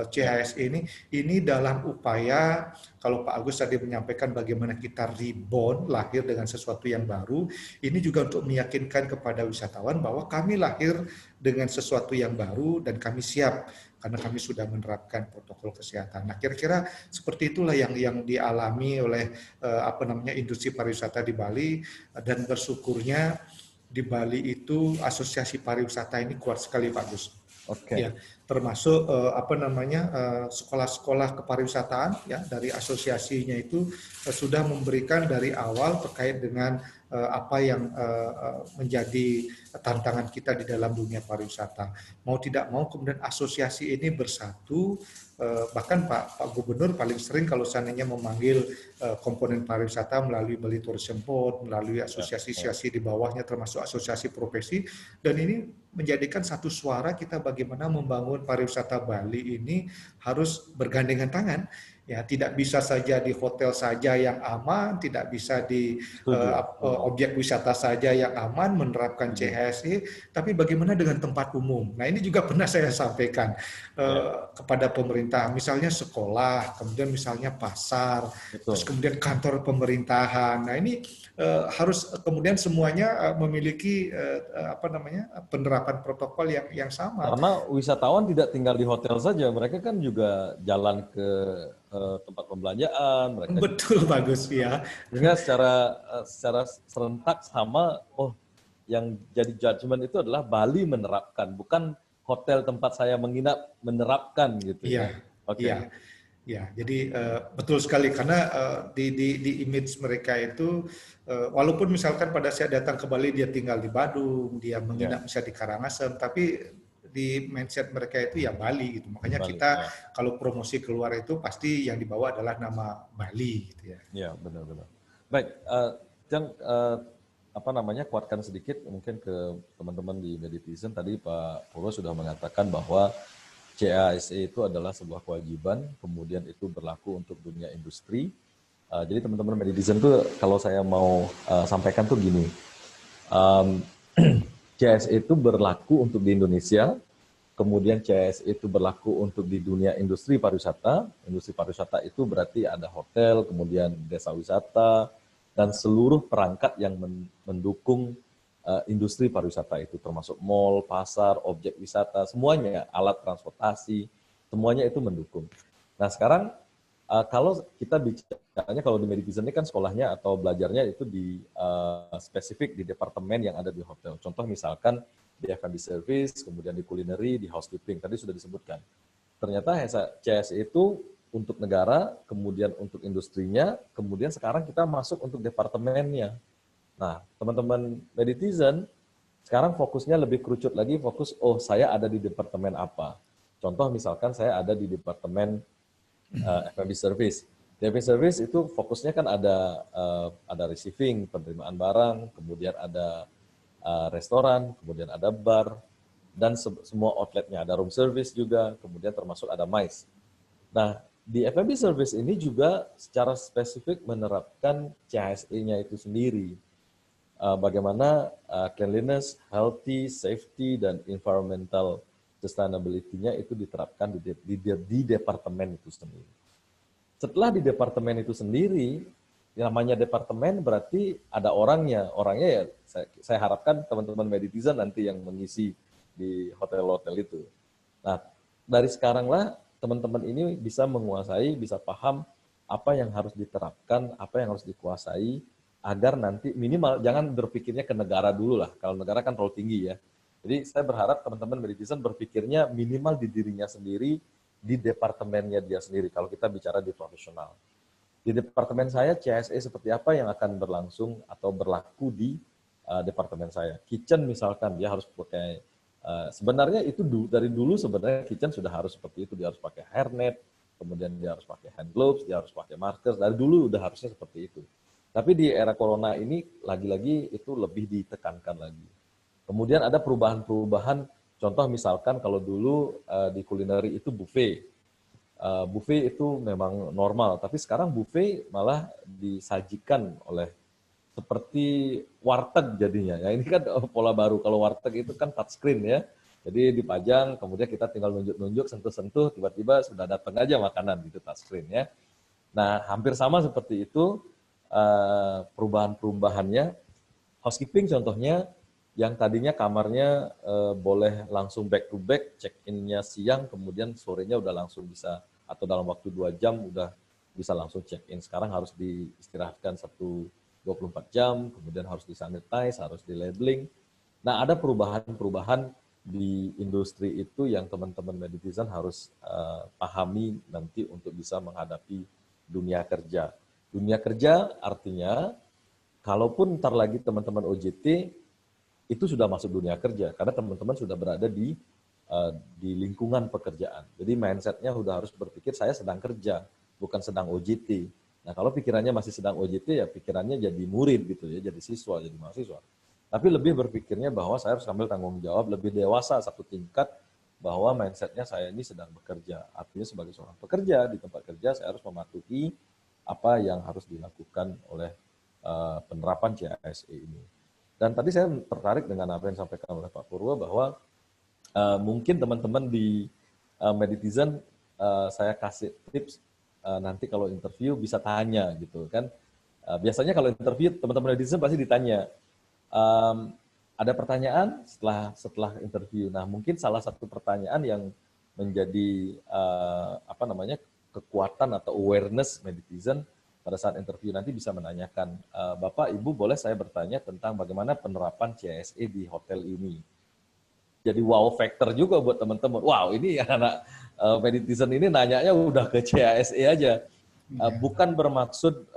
CHSE ini dalam upaya, kalau Pak Agus tadi menyampaikan bagaimana kita rebound, lahir dengan sesuatu yang baru, ini juga untuk meyakinkan kepada wisatawan bahwa kami lahir dengan sesuatu yang baru dan kami siap karena kami sudah menerapkan protokol kesehatan. Nah, kira-kira seperti itulah yang dialami oleh industri pariwisata di Bali, dan bersyukurnya di Bali itu asosiasi pariwisata ini kuat sekali, Pak Gus. Oke. Ya, termasuk sekolah-sekolah kepariwisataan ya dari asosiasinya itu sudah memberikan dari awal terkait dengan apa yang menjadi tantangan kita di dalam dunia pariwisata. Mau tidak mau kemudian asosiasi ini bersatu, bahkan Pak Gubernur paling sering kalau seandainya memanggil komponen pariwisata melalui Bali Tourism Board, melalui asosiasi-asosiasi di bawahnya termasuk asosiasi profesi, dan ini menjadikan satu suara kita bagaimana membangun pariwisata Bali ini harus bergandengan tangan. Ya, tidak bisa saja di hotel saja yang aman, tidak bisa di objek wisata saja yang aman menerapkan CHSE, tapi bagaimana dengan tempat umum? Nah, ini juga pernah saya sampaikan kepada pemerintah, misalnya sekolah, kemudian misalnya pasar, terus kemudian kantor pemerintahan. Nah, ini harus kemudian semuanya memiliki penerapan protokol yang sama. Karena wisatawan tidak tinggal di hotel saja, mereka kan juga jalan ke tempat pembelanjaan, mereka Betul, bagus ya. sehingga secara serentak sama, yang jadi judgement itu adalah Bali menerapkan, bukan hotel tempat saya menginap menerapkan gitu ya. Iya. Ya, jadi betul sekali karena di image mereka itu walaupun misalkan pada saat datang ke Bali dia tinggal di Badung, dia menginap misalnya di Karangasem, tapi di mindset mereka itu ya Bali gitu. Makanya Bali, kita kalau promosi keluar itu pasti yang dibawa adalah nama Bali gitu ya. Iya, benar-benar. Baik, kuatkan sedikit mungkin ke teman-teman di Meditizen. Tadi Pak Purwo sudah mengatakan bahwa CASE itu adalah sebuah kewajiban, kemudian itu berlaku untuk dunia industri. Jadi teman-teman Meditizen tuh kalau saya mau sampaikan tuh gini, CASE itu berlaku untuk di Indonesia, kemudian CASE itu berlaku untuk di dunia industri pariwisata. Industri pariwisata itu berarti ada hotel, kemudian desa wisata, dan seluruh perangkat yang mendukung industri pariwisata itu, termasuk mall, pasar, objek wisata, semuanya, alat transportasi, semuanya itu mendukung. Nah sekarang kalau kita bicaranya, kalau di Meditizen ini kan sekolahnya atau belajarnya itu di spesifik di departemen yang ada di hotel. Contoh misalkan di F&B service, kemudian di culinary, di housekeeping, tadi sudah disebutkan. Ternyata CS itu untuk negara, kemudian untuk industrinya, kemudian sekarang kita masuk untuk departemennya. Nah, teman-teman Meditizen, sekarang fokusnya lebih kerucut lagi, fokus, saya ada di departemen apa. Contoh misalkan saya ada di departemen F&B service. Di F&B service itu fokusnya kan ada receiving, penerimaan barang, kemudian ada restoran, kemudian ada bar, dan semua outletnya, ada room service juga, kemudian termasuk ada MICE. Nah, di F&B service ini juga secara spesifik menerapkan CHSE-nya itu sendiri. Bagaimana cleanliness, healthy, safety, dan environmental sustainability-nya itu diterapkan di departemen itu sendiri. Setelah di departemen itu sendiri, namanya departemen berarti ada orangnya. Orangnya ya saya harapkan teman-teman Meditizen nanti yang mengisi di hotel-hotel itu. Nah, dari sekaranglah teman-teman ini bisa menguasai, bisa paham apa yang harus diterapkan, apa yang harus dikuasai, agar nanti minimal jangan berpikirnya ke negara dulu lah. Kalau negara kan terlalu tinggi ya. Jadi saya berharap teman-teman Meditizen berpikirnya minimal di dirinya sendiri, di departemennya dia sendiri. Kalau kita bicara di profesional. Di departemen saya, CSE seperti apa yang akan berlangsung atau berlaku di departemen saya. Kitchen misalkan, dia harus pakai, sebenarnya itu dari dulu sebenarnya kitchen sudah harus seperti itu. Dia harus pakai hairnet, kemudian dia harus pakai hand gloves, dia harus pakai masker. Dari dulu udah harusnya seperti itu. Tapi di era corona ini lagi-lagi itu lebih ditekankan lagi. Kemudian ada perubahan-perubahan, contoh misalkan kalau dulu di culinary itu buffet. Buffet itu memang normal, tapi sekarang buffet malah disajikan oleh seperti warteg jadinya. Ya ini kan pola baru, kalau warteg itu kan touchscreen ya. Jadi dipajang, kemudian kita tinggal nunjuk-nunjuk, sentuh-sentuh, tiba-tiba sudah datang aja makanan gitu touchscreen ya. Nah, hampir sama seperti itu. Perubahan-perubahannya, housekeeping contohnya, yang tadinya kamarnya boleh langsung back to back, check-in-nya siang, kemudian sorenya udah langsung bisa, atau dalam waktu 2 jam udah bisa langsung check-in. Sekarang harus diistirahatkan 24 jam, kemudian harus disanitize, harus di labeling. Nah, ada perubahan-perubahan di industri itu yang teman-teman Meditizen harus pahami nanti untuk bisa menghadapi dunia kerja. Dunia kerja artinya, kalaupun ntar lagi teman-teman OJT, itu sudah masuk dunia kerja, karena teman-teman sudah berada di lingkungan pekerjaan. Jadi mindset-nya sudah harus berpikir, saya sedang kerja, bukan sedang OJT. Nah, kalau pikirannya masih sedang OJT, ya pikirannya jadi murid gitu ya, jadi siswa, jadi mahasiswa. Tapi lebih berpikirnya bahwa saya harus ambil tanggung jawab, lebih dewasa satu tingkat, bahwa mindset-nya saya ini sedang bekerja. Artinya sebagai seorang pekerja di tempat kerja, saya harus mematuhi apa yang harus dilakukan oleh penerapan CASE ini. Dan tadi saya tertarik dengan apa yang disampaikan oleh Pak Purwo, bahwa mungkin teman-teman di Meditizen, saya kasih tips, nanti kalau interview bisa tanya gitu kan. Biasanya kalau interview teman-teman Meditizen pasti ditanya, ada pertanyaan setelah interview. Nah, mungkin salah satu pertanyaan yang menjadi kekuatan atau awareness Meditizen pada saat interview nanti bisa menanyakan, Bapak, Ibu, boleh saya bertanya tentang bagaimana penerapan CSE di hotel ini? Jadi wow factor juga buat teman-teman. Wow, ini anak Meditizen ini nanyanya udah ke CSE aja. Bukan bermaksud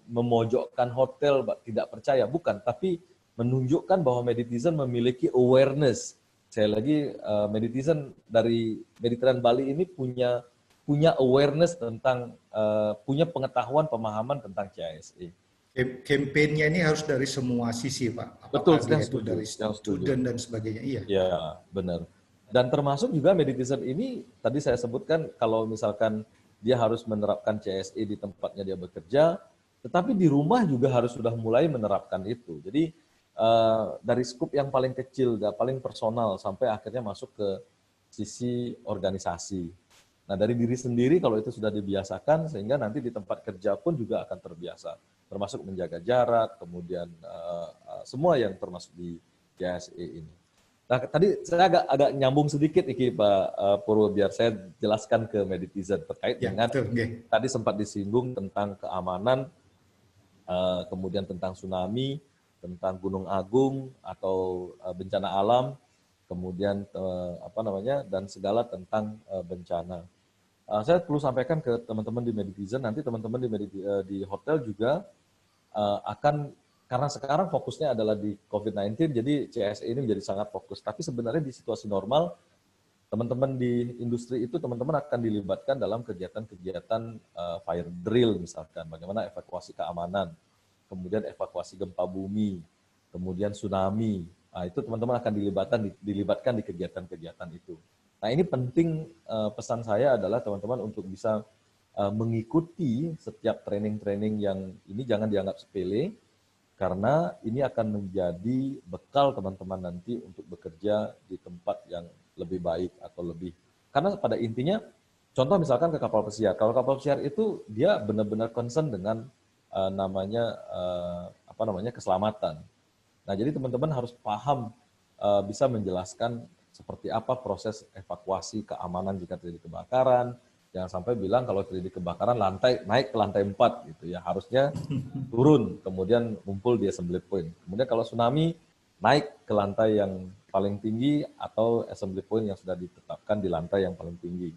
memojokkan hotel tidak percaya, bukan, tapi menunjukkan bahwa Meditizen memiliki awareness. Saya lagi Meditizen dari Mediterranean Bali ini punya awareness tentang, punya pengetahuan, pemahaman tentang CASE. Kampanyenya ini harus dari semua sisi, Pak. Betul, Apakah dia itu dari student dan sebagainya. Iya. Ya, benar. Dan termasuk juga Meditizen ini, tadi saya sebutkan, kalau misalkan dia harus menerapkan CSE di tempatnya dia bekerja, tetapi di rumah juga harus sudah mulai menerapkan itu. Jadi dari skup yang paling kecil, paling personal, sampai akhirnya masuk ke sisi organisasi. Nah, dari diri sendiri kalau itu sudah dibiasakan, sehingga nanti di tempat kerja pun juga akan terbiasa. Termasuk menjaga jarak, kemudian semua yang termasuk di CSE ini. Nah, tadi saya agak nyambung sedikit nih Pak Purwo, biar saya jelaskan ke Meditizen terkait dengan tadi sempat disinggung tentang keamanan, kemudian tentang tsunami, tentang gunung agung atau bencana alam, kemudian dan segala tentang bencana. Saya perlu sampaikan ke teman-teman di Meditizen, nanti teman-teman di hotel juga akan, karena sekarang fokusnya adalah di COVID-19, jadi CSE ini menjadi sangat fokus. Tapi sebenarnya di situasi normal, teman-teman di industri itu teman-teman akan dilibatkan dalam kegiatan-kegiatan fire drill misalkan, bagaimana evakuasi keamanan, kemudian evakuasi gempa bumi, kemudian tsunami. Nah, itu teman-teman akan dilibatkan di kegiatan-kegiatan itu. Nah, ini penting, pesan saya adalah teman-teman untuk bisa mengikuti setiap training-training yang ini, jangan dianggap sepele, karena ini akan menjadi bekal teman-teman nanti untuk bekerja di tempat yang lebih baik atau lebih. Karena pada intinya, contoh misalkan ke kapal pesiar. Kalau kapal pesiar itu dia benar-benar concern dengan keselamatan. Nah, jadi teman-teman harus paham, bisa menjelaskan seperti apa proses evakuasi keamanan jika terjadi kebakaran. Jangan sampai bilang kalau terjadi kebakaran naik ke lantai 4 gitu ya, harusnya turun kemudian ngumpul di assembly point. Kemudian kalau tsunami naik ke lantai yang paling tinggi atau assembly point yang sudah ditetapkan di lantai yang paling tinggi.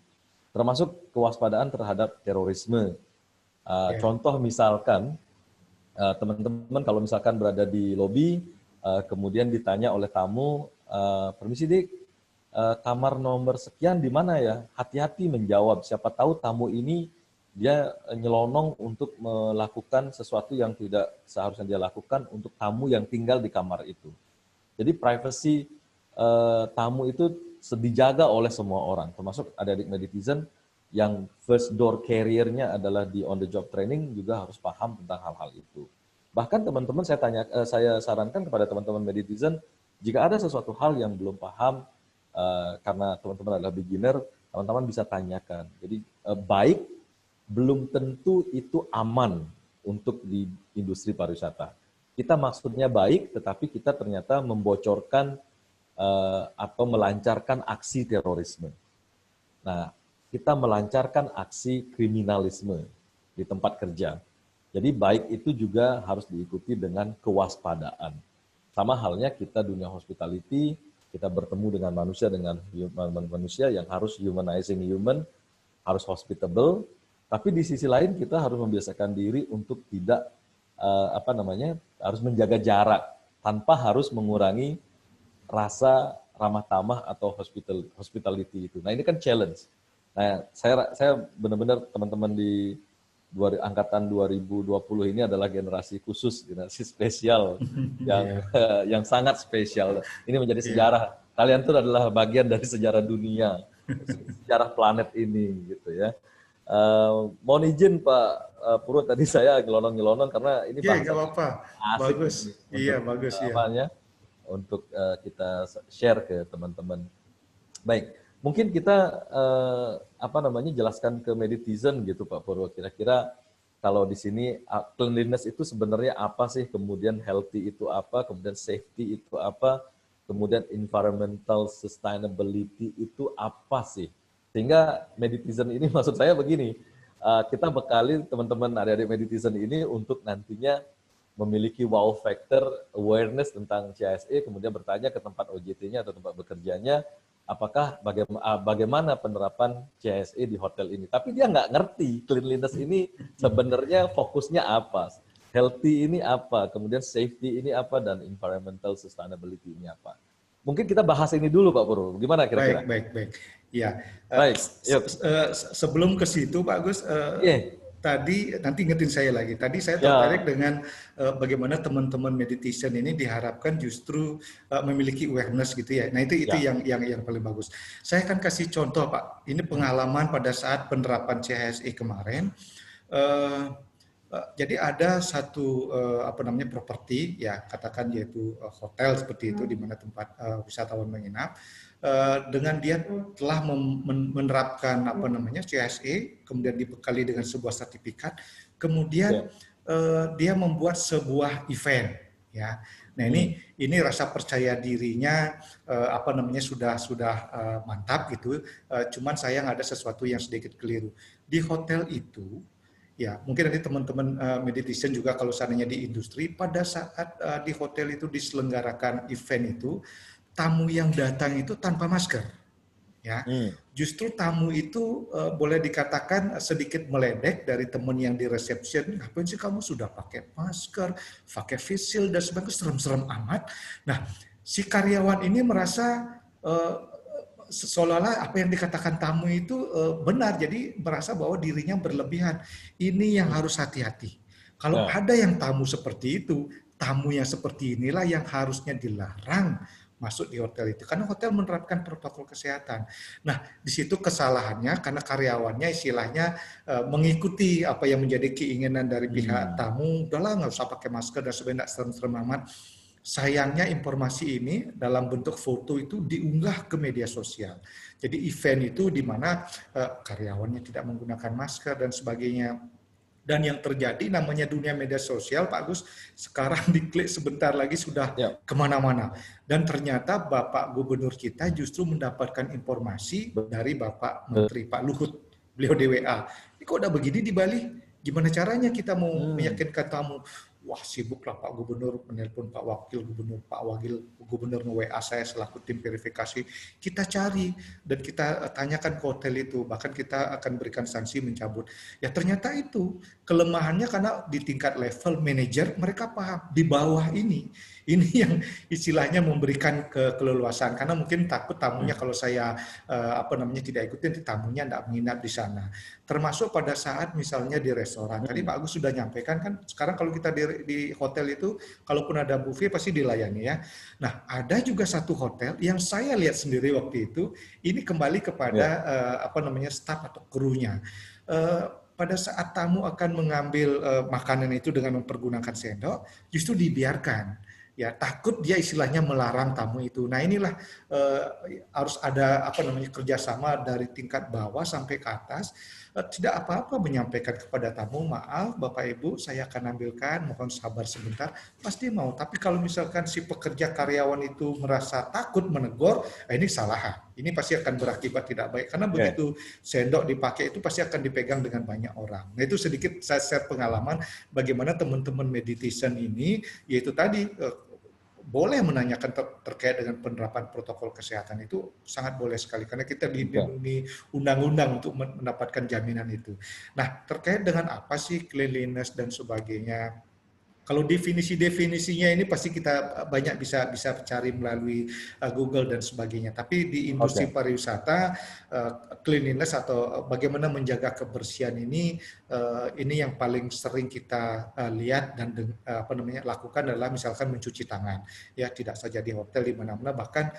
Termasuk kewaspadaan terhadap terorisme. Contoh misalkan teman-teman kalau misalkan berada di lobi, kemudian ditanya oleh tamu, permisi Dik, kamar nomor sekian di mana ya? Hati-hati menjawab, siapa tahu tamu ini dia nyelonong untuk melakukan sesuatu yang tidak seharusnya dia lakukan untuk tamu yang tinggal di kamar itu. Jadi privasi tamu itu dijaga oleh semua orang, termasuk adik-adik Meditizen yang first door carrier-nya adalah di on the job training juga harus paham tentang hal-hal itu. Bahkan teman-teman saya sarankan kepada teman-teman Meditizen, jika ada sesuatu hal yang belum paham, karena teman-teman adalah beginner, teman-teman bisa tanyakan. Jadi baik belum tentu itu aman untuk di industri pariwisata. Kita maksudnya baik, tetapi kita ternyata membocorkan atau melancarkan aksi terorisme. Nah, kita melancarkan aksi kriminalisme di tempat kerja. Jadi baik itu juga harus diikuti dengan kewaspadaan. Sama halnya kita dunia hospitality, kita bertemu dengan manusia yang harus humanizing human, harus hospitable, tapi di sisi lain kita harus membiasakan diri untuk tidak harus menjaga jarak tanpa harus mengurangi rasa ramah tamah atau hospitality itu. Nah, ini kan challenge. Nah, saya benar-benar teman-teman di angkatan 2020 ini adalah generasi khusus, generasi spesial yang sangat spesial. Ini menjadi sejarah. Kalian itu adalah bagian dari sejarah dunia, sejarah planet ini, gitu ya. Mohon izin Pak Purwo, tadi saya ngelonong-ngelonong karena ini Iya, nggak bahasa apa-apa. asik Bagus. ini Iya, untuk bagus ya. untuk kita share ke teman-teman. Baik. Mungkin kita jelaskan ke meditizen gitu Pak Purwo. Kira-kira kalau di sini cleanliness itu sebenarnya apa sih? Kemudian healthy itu apa? Kemudian safety itu apa? Kemudian environmental sustainability itu apa sih? Sehingga meditizen ini maksud saya begini, kita bekali teman-teman adik-adik meditizen ini untuk nantinya memiliki wow factor awareness tentang CSE, kemudian bertanya ke tempat OJT-nya atau tempat bekerjanya, apakah bagaimana penerapan CSE di hotel ini. Tapi dia nggak ngerti cleanliness ini sebenarnya fokusnya apa, healthy ini apa, kemudian safety ini apa, dan environmental sustainability ini apa. Mungkin kita bahas ini dulu Pak Purwo, gimana kira-kira? Baik. Ya, Baik, sebelum ke situ Pak Agus, tadi nanti ingetin saya lagi. Tadi saya tertarik dengan bagaimana teman-teman meditation ini diharapkan justru memiliki awareness gitu ya. Nah itu yang paling bagus. Saya akan kasih contoh Pak. Ini pengalaman pada saat penerapan CHSE kemarin. Jadi ada satu properti ya, katakan yaitu hotel seperti itu di mana tempat wisatawan menginap. Dengan dia telah menerapkan CSE, kemudian dibekali dengan sebuah sertifikat, kemudian dia membuat sebuah event ya. Nah ini rasa percaya dirinya sudah mantap gitu. Cuman sayang ada sesuatu yang sedikit keliru di hotel itu. Ya, mungkin nanti teman-teman meditation juga kalau seandainya di industri, pada saat di hotel itu diselenggarakan event itu, tamu yang datang itu tanpa masker. Ya, justru tamu itu boleh dikatakan sedikit meledek dari teman yang di reception. Ngapain sih kamu sudah pakai masker, pakai face shield dan sebagainya, serem-serem amat. Nah, si karyawan ini merasa seolah-olah apa yang dikatakan tamu itu benar, jadi merasa bahwa dirinya berlebihan. Ini yang harus hati-hati. Kalau ada yang tamu seperti itu, tamu yang seperti inilah yang harusnya dilarang masuk di hotel itu, karena hotel menerapkan protokol kesehatan. Nah, di situ kesalahannya karena karyawannya istilahnya mengikuti apa yang menjadi keinginan dari pihak tamu, udahlah nggak usah pakai masker dan sebagainya, serem-serem amat. Sayangnya informasi ini dalam bentuk foto itu diunggah ke media sosial. Jadi event itu di mana karyawannya tidak menggunakan masker dan sebagainya. Dan yang terjadi namanya dunia media sosial, Pak Agus, sekarang diklik sebentar lagi sudah kemana-mana. Dan ternyata Bapak Gubernur kita justru mendapatkan informasi dari Bapak Menteri Pak Luhut, beliau DWA. Ini kok udah begini di Bali? Gimana caranya kita mau meyakinkan tamu? Wah, sibuk lah Pak Gubernur, menelpon Pak Wakil Gubernur, Pak Wakil Gubernur nge-WA saya selaku tim verifikasi. Kita cari dan kita tanyakan ke hotel itu, bahkan kita akan berikan sanksi mencabut. Ya ternyata itu kelemahannya karena di tingkat level manajer mereka paham, di bawah ini yang istilahnya memberikan keleluasan, karena mungkin takut tamunya kalau saya tidak ikutin, tamunya tidak menginap di sana. Termasuk pada saat misalnya di restoran. Tadi Pak Agus sudah nyampaikan kan, sekarang kalau kita di hotel itu, kalaupun ada buffet pasti dilayani ya. Nah, ada juga satu hotel yang saya lihat sendiri waktu itu, ini kembali kepada staf atau krunya. Pada saat tamu akan mengambil makanan itu dengan mempergunakan sendok, justru dibiarkan. Ya, takut dia istilahnya melarang tamu itu. Nah, inilah harus ada kerjasama dari tingkat bawah sampai ke atas. Tidak apa-apa menyampaikan kepada tamu, maaf Bapak Ibu, saya akan ambilkan, mohon sabar sebentar, pasti mau. Tapi kalau misalkan si pekerja karyawan itu merasa takut menegur, ini salah. Ini pasti akan berakibat tidak baik, karena begitu sendok dipakai itu pasti akan dipegang dengan banyak orang. Nah, itu sedikit saya share pengalaman bagaimana teman-teman meditation ini, yaitu tadi boleh menanyakan terkait dengan penerapan protokol kesehatan itu sangat boleh sekali karena kita dilindungi undang-undang untuk mendapatkan jaminan itu. Nah, terkait dengan apa sih cleanliness dan sebagainya. Kalau definisinya ini pasti kita banyak bisa cari melalui Google dan sebagainya. Tapi di industri pariwisata, cleanliness atau bagaimana menjaga kebersihan ini yang paling sering kita lihat dan lakukan adalah misalkan mencuci tangan. Ya, tidak saja di hotel, di mana-mana, bahkan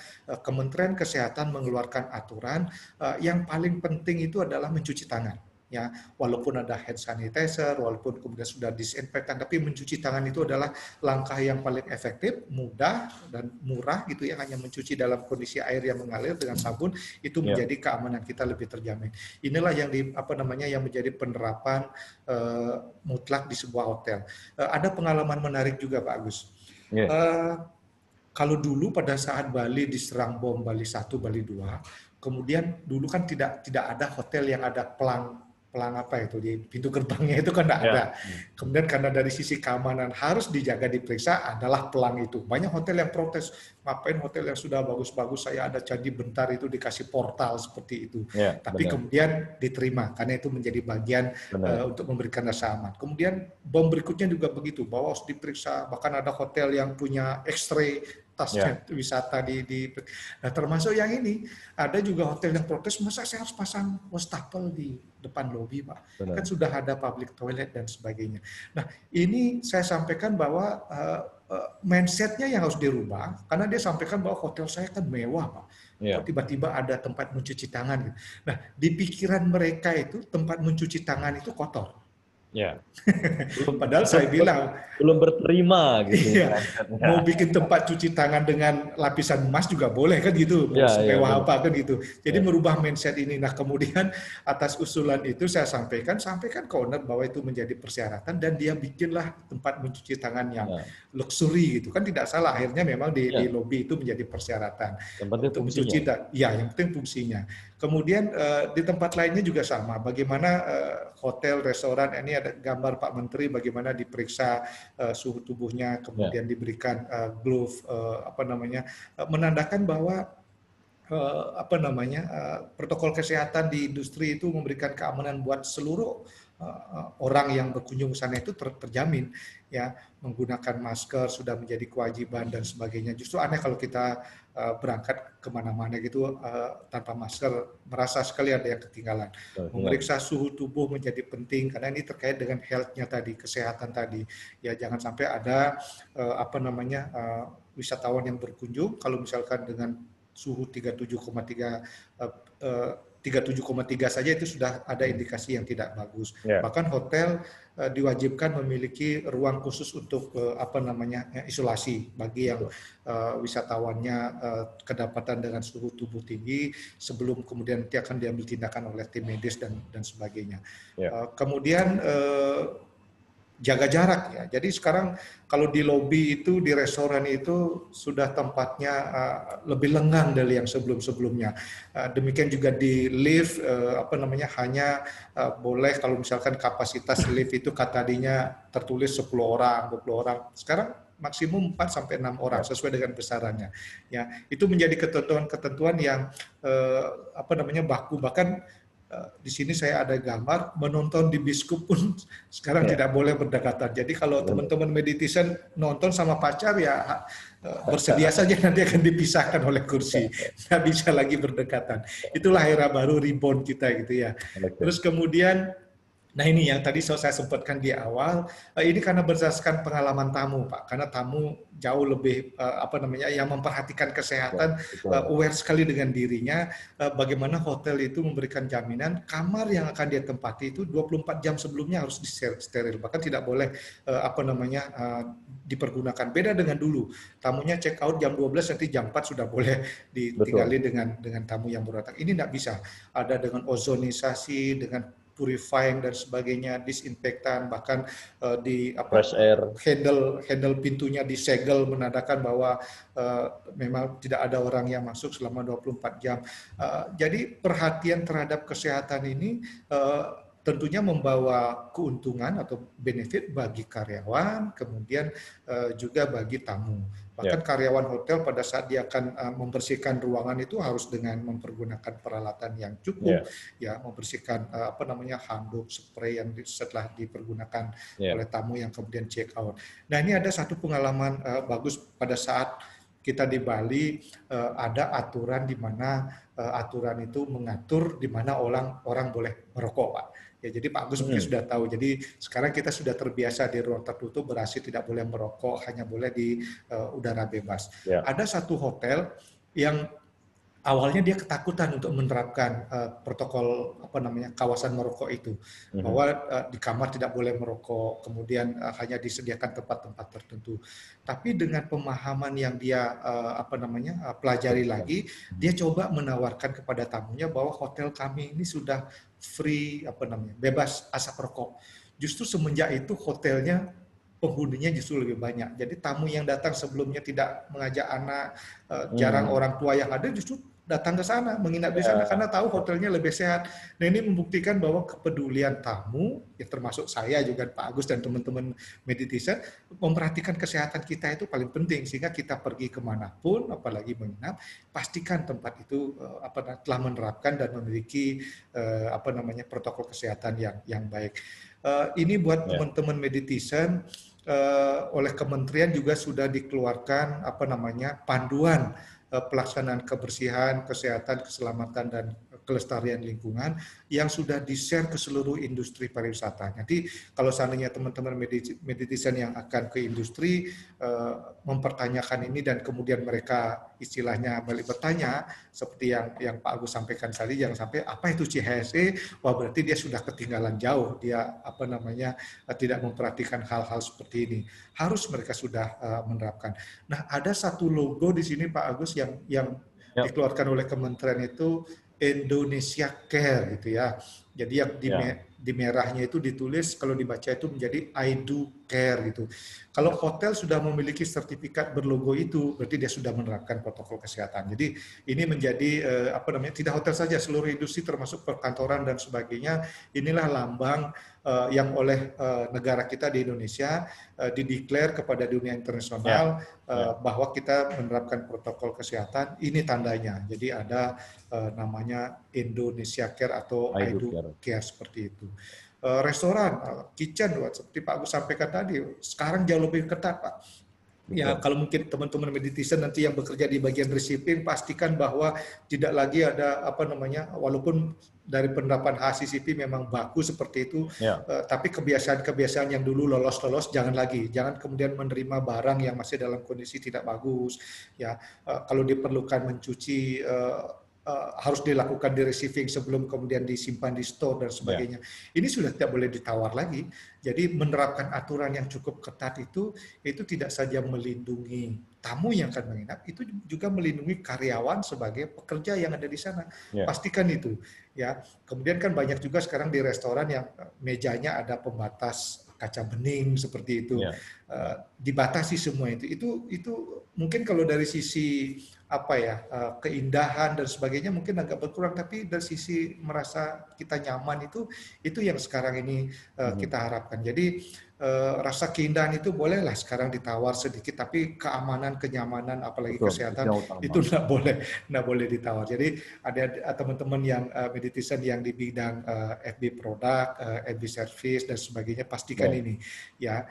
Kementerian Kesehatan mengeluarkan aturan yang paling penting itu adalah mencuci tangan. Ya, walaupun ada hand sanitizer, walaupun kemudian sudah disinfektan, tapi mencuci tangan itu adalah langkah yang paling efektif, mudah dan murah gitu ya, hanya mencuci dalam kondisi air yang mengalir dengan sabun itu menjadi keamanan kita lebih terjamin. Inilah yang yang menjadi penerapan mutlak di sebuah hotel. Ada pengalaman menarik juga Pak Agus. Kalau dulu pada saat Bali diserang bom Bali 1, Bali 2, kemudian dulu kan tidak ada hotel yang ada pelang apa itu di pintu gerbangnya itu kan tidak ada. Kemudian karena dari sisi keamanan harus dijaga diperiksa adalah pelang itu. Banyak hotel yang protes, ngapain hotel yang sudah bagus-bagus saya ada candi bentar itu dikasih portal seperti itu. Tapi kemudian diterima karena itu menjadi bagian untuk memberikan rasa aman. Kemudian bom berikutnya juga begitu, bahwa harus diperiksa. Bahkan ada hotel yang punya X-ray tasnya wisata nah termasuk yang ini ada juga hotel yang protes, masa saya harus pasang wastafel di depan lobi Pak, kan sudah ada public toilet dan sebagainya. Nah ini saya sampaikan bahwa mindsetnya yang harus dirubah, karena dia sampaikan bahwa hotel saya kan mewah Pak, kok tiba-tiba ada tempat mencuci tangan gitu. Nah di pikiran mereka itu tempat mencuci tangan itu kotor. Padahal saya bilang belum berterima gitu. Mau bikin tempat cuci tangan dengan lapisan emas juga boleh kan gitu, mau semewah apa kan gitu. Jadi merubah mindset ini. Nah kemudian atas usulan itu saya sampaikan ke owner bahwa itu menjadi persyaratan dan dia bikinlah tempat mencuci tangan yang luxury gitu kan, tidak salah. Akhirnya memang di lobi itu menjadi persyaratan untuk mencuci. Yang penting fungsinya. Kemudian di tempat lainnya juga sama. Bagaimana hotel, restoran, ini ada gambar Pak Menteri bagaimana diperiksa suhu tubuhnya, kemudian diberikan glove, menandakan bahwa protokol kesehatan di industri itu memberikan keamanan buat seluruh orang yang berkunjung ke sana itu terjamin ya, menggunakan masker sudah menjadi kewajiban dan sebagainya. Justru aneh kalau kita berangkat kemana-mana gitu tanpa masker, merasa sekali ada yang ketinggalan. Memeriksa suhu tubuh menjadi penting karena ini terkait dengan health-nya tadi, kesehatan tadi. Ya jangan sampai ada wisatawan yang berkunjung kalau misalkan dengan suhu 37,3 saja itu sudah ada indikasi yang tidak bagus. Bahkan hotel diwajibkan memiliki ruang khusus untuk isolasi bagi yang wisatawannya kedapatan dengan suhu tubuh tinggi sebelum kemudian nanti akan diambil tindakan oleh tim medis dan sebagainya. Kemudian jaga jarak ya. Jadi sekarang kalau di lobi itu, di restoran itu sudah tempatnya lebih lengang dari yang sebelum-sebelumnya. Demikian juga di lift hanya boleh kalau misalkan kapasitas lift itu tadinya tertulis 10 orang, 20 orang. Sekarang maksimum 4 sampai 6 orang sesuai dengan besarannya. Ya, itu menjadi ketentuan yang baku. Bahkan di sini saya ada gambar menonton di biskup pun sekarang tidak boleh berdekatan. Jadi kalau teman-teman meditison nonton sama pacar ya bersedia saja nanti akan dipisahkan oleh kursi, nggak bisa lagi berdekatan. Itulah era baru reborn kita gitu ya. Terus kemudian nah ini yang tadi saya sempatkan di awal, ini karena berdasarkan pengalaman tamu Pak, karena tamu jauh lebih yang memperhatikan kesehatan, aware sekali dengan dirinya, bagaimana hotel itu memberikan jaminan kamar yang akan dia tempati itu 24 jam sebelumnya harus disteril, bahkan tidak boleh dipergunakan. Beda dengan dulu, tamunya check out jam 12 nanti jam 4 sudah boleh ditinggali dengan tamu yang baru datang. Ini tidak bisa, ada dengan ozonisasi, dengan purifying dan sebagainya, disinfektan, bahkan fresh air, handle pintunya disegel menandakan bahwa memang tidak ada orang yang masuk selama 24 jam. Jadi perhatian terhadap kesehatan ini tentunya membawa keuntungan atau benefit bagi karyawan, kemudian juga bagi tamu. Bahkan karyawan hotel pada saat dia akan membersihkan ruangan itu harus dengan mempergunakan peralatan yang cukup, ya membersihkan handuk, spray yang setelah dipergunakan oleh tamu yang kemudian check out. Nah ini ada satu pengalaman bagus pada saat kita di Bali, ada aturan di mana aturan itu mengatur di mana orang boleh merokok, Pak. Ya, jadi Pak Agus mungkin sudah tahu. Jadi sekarang kita sudah terbiasa di ruang tertutup berasi tidak boleh merokok, hanya boleh di udara bebas. Ada satu hotel yang awalnya dia ketakutan untuk menerapkan protokol kawasan merokok itu, bahwa di kamar tidak boleh merokok, kemudian hanya disediakan tempat-tempat tertentu. Tapi dengan pemahaman yang dia pelajari lagi, dia coba menawarkan kepada tamunya bahwa hotel kami ini sudah free bebas asap rokok. Justru semenjak itu hotelnya penghuninya justru lebih banyak. Jadi tamu yang datang sebelumnya tidak mengajak anak, jarang orang tua yang ada justru datang ke sana, menginap di sana karena tahu hotelnya lebih sehat. Nah ini membuktikan bahwa kepedulian tamu, ya termasuk saya juga Pak Agus dan teman-teman Meditisa, memperhatikan kesehatan kita itu paling penting, sehingga kita pergi kemanapun, apalagi menginap, pastikan tempat itu telah menerapkan dan memiliki protokol kesehatan yang baik. Ini buat teman-teman Meditisa, oleh kementerian juga sudah dikeluarkan panduan pelaksanaan kebersihan, kesehatan, keselamatan, dan kelestarian lingkungan yang sudah di-share ke seluruh industri pariwisata. Jadi kalau seandainya teman-teman Meditisa yang akan ke industri mempertanyakan ini dan kemudian mereka istilahnya balik bertanya seperti yang Pak Agus sampaikan tadi, jangan sampai apa itu CHSE, wah berarti dia sudah ketinggalan jauh, dia tidak memperhatikan hal-hal seperti ini. Harus mereka sudah menerapkan. Nah, ada satu logo di sini Pak Agus yang dikeluarkan oleh kementerian itu Indonesia Care gitu ya. Jadi yang di merahnya itu ditulis, kalau dibaca itu menjadi I do care gitu. Kalau hotel sudah memiliki sertifikat berlogo itu, berarti dia sudah menerapkan protokol kesehatan. Jadi ini menjadi tidak hotel saja, seluruh industri termasuk perkantoran dan sebagainya. Inilah lambang yang oleh negara kita di Indonesia dideklar kepada dunia internasional bahwa kita menerapkan protokol kesehatan. Ini tandanya. Jadi ada namanya Indonesia Care atau I do care seperti itu. Restoran, kitchen, seperti Pak Agus sampaikan tadi, sekarang jauh lebih ketat, Pak. Ya, kalau mungkin teman-teman Meditisa nanti yang bekerja di bagian receiving, pastikan bahwa tidak lagi ada walaupun dari penerapan HACCP memang bagus seperti itu, tapi kebiasaan-kebiasaan yang dulu lolos jangan lagi, jangan kemudian menerima barang yang masih dalam kondisi tidak bagus. Ya, kalau diperlukan mencuci harus dilakukan di receiving sebelum kemudian disimpan di store dan sebagainya. Ini sudah tidak boleh ditawar lagi. Jadi menerapkan aturan yang cukup ketat itu tidak saja melindungi tamu yang akan menginap, itu juga melindungi karyawan sebagai pekerja yang ada di sana. Pastikan itu. Ya. Kemudian kan banyak juga sekarang di restoran yang mejanya ada pembatas kaca bening seperti itu. Dibatasi semua itu. Itu mungkin kalau dari sisi keindahan dan sebagainya mungkin agak berkurang, tapi dari sisi merasa kita nyaman itu yang sekarang ini kita harapkan. Jadi rasa keindahan itu bolehlah sekarang ditawar sedikit, tapi keamanan, kenyamanan, apalagi kesehatan itu nggak boleh ditawar. Jadi ada teman-teman yang Meditisa yang di bidang FB produk, FB service dan sebagainya, pastikan ini ya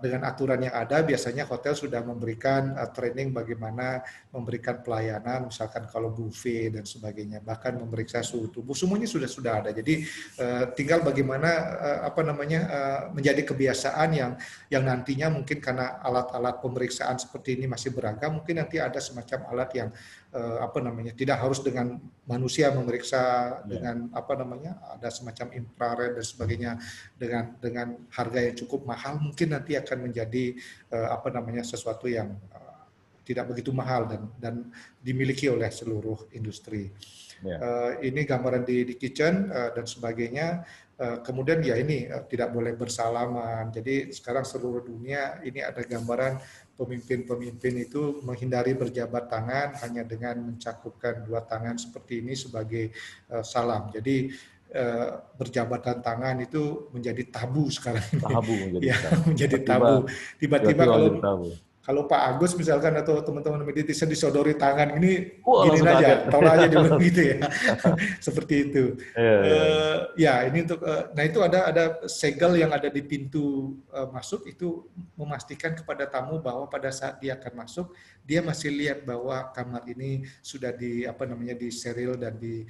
dengan aturan yang ada. Biasanya hotel sudah memberikan training bagaimana memberikan pelayanan, misalkan kalau buffet dan sebagainya, bahkan memeriksa suhu tubuh, semuanya sudah ada. Jadi tinggal bagaimana menjadi kebiasaan yang nantinya mungkin karena alat-alat pemeriksaan seperti ini masih beragam, mungkin nanti ada semacam alat yang tidak harus dengan manusia memeriksa dengan ada semacam infrared dan sebagainya dengan harga yang cukup mahal, mungkin nanti akan menjadi sesuatu yang tidak begitu mahal dan dimiliki oleh seluruh industri. Ini gambaran di kitchen dan sebagainya. Kemudian ya ini tidak boleh bersalaman. Jadi sekarang seluruh dunia ini ada gambaran pemimpin-pemimpin itu menghindari berjabat tangan hanya dengan mencakupkan dua tangan seperti ini sebagai salam. Jadi berjabatan tangan itu menjadi tabu sekarang ini. Tabu menjadi Ya, tabu. menjadi Tiba-tiba, tabu. Tiba-tiba tiba-tiba kalau menjadi tabu. kalau Pak Agus misalkan atau teman-teman meditasi disodori tangan ini, Wah, gini langsung kaget. aja, tolak aja dulu gitu ya. Seperti itu. Iya, iya, iya. Ya, ini untuk nah itu ada segel yang ada di pintu masuk itu memastikan kepada tamu bahwa pada saat dia akan masuk, dia masih lihat bahwa kamar ini sudah di apa namanya disteril dan di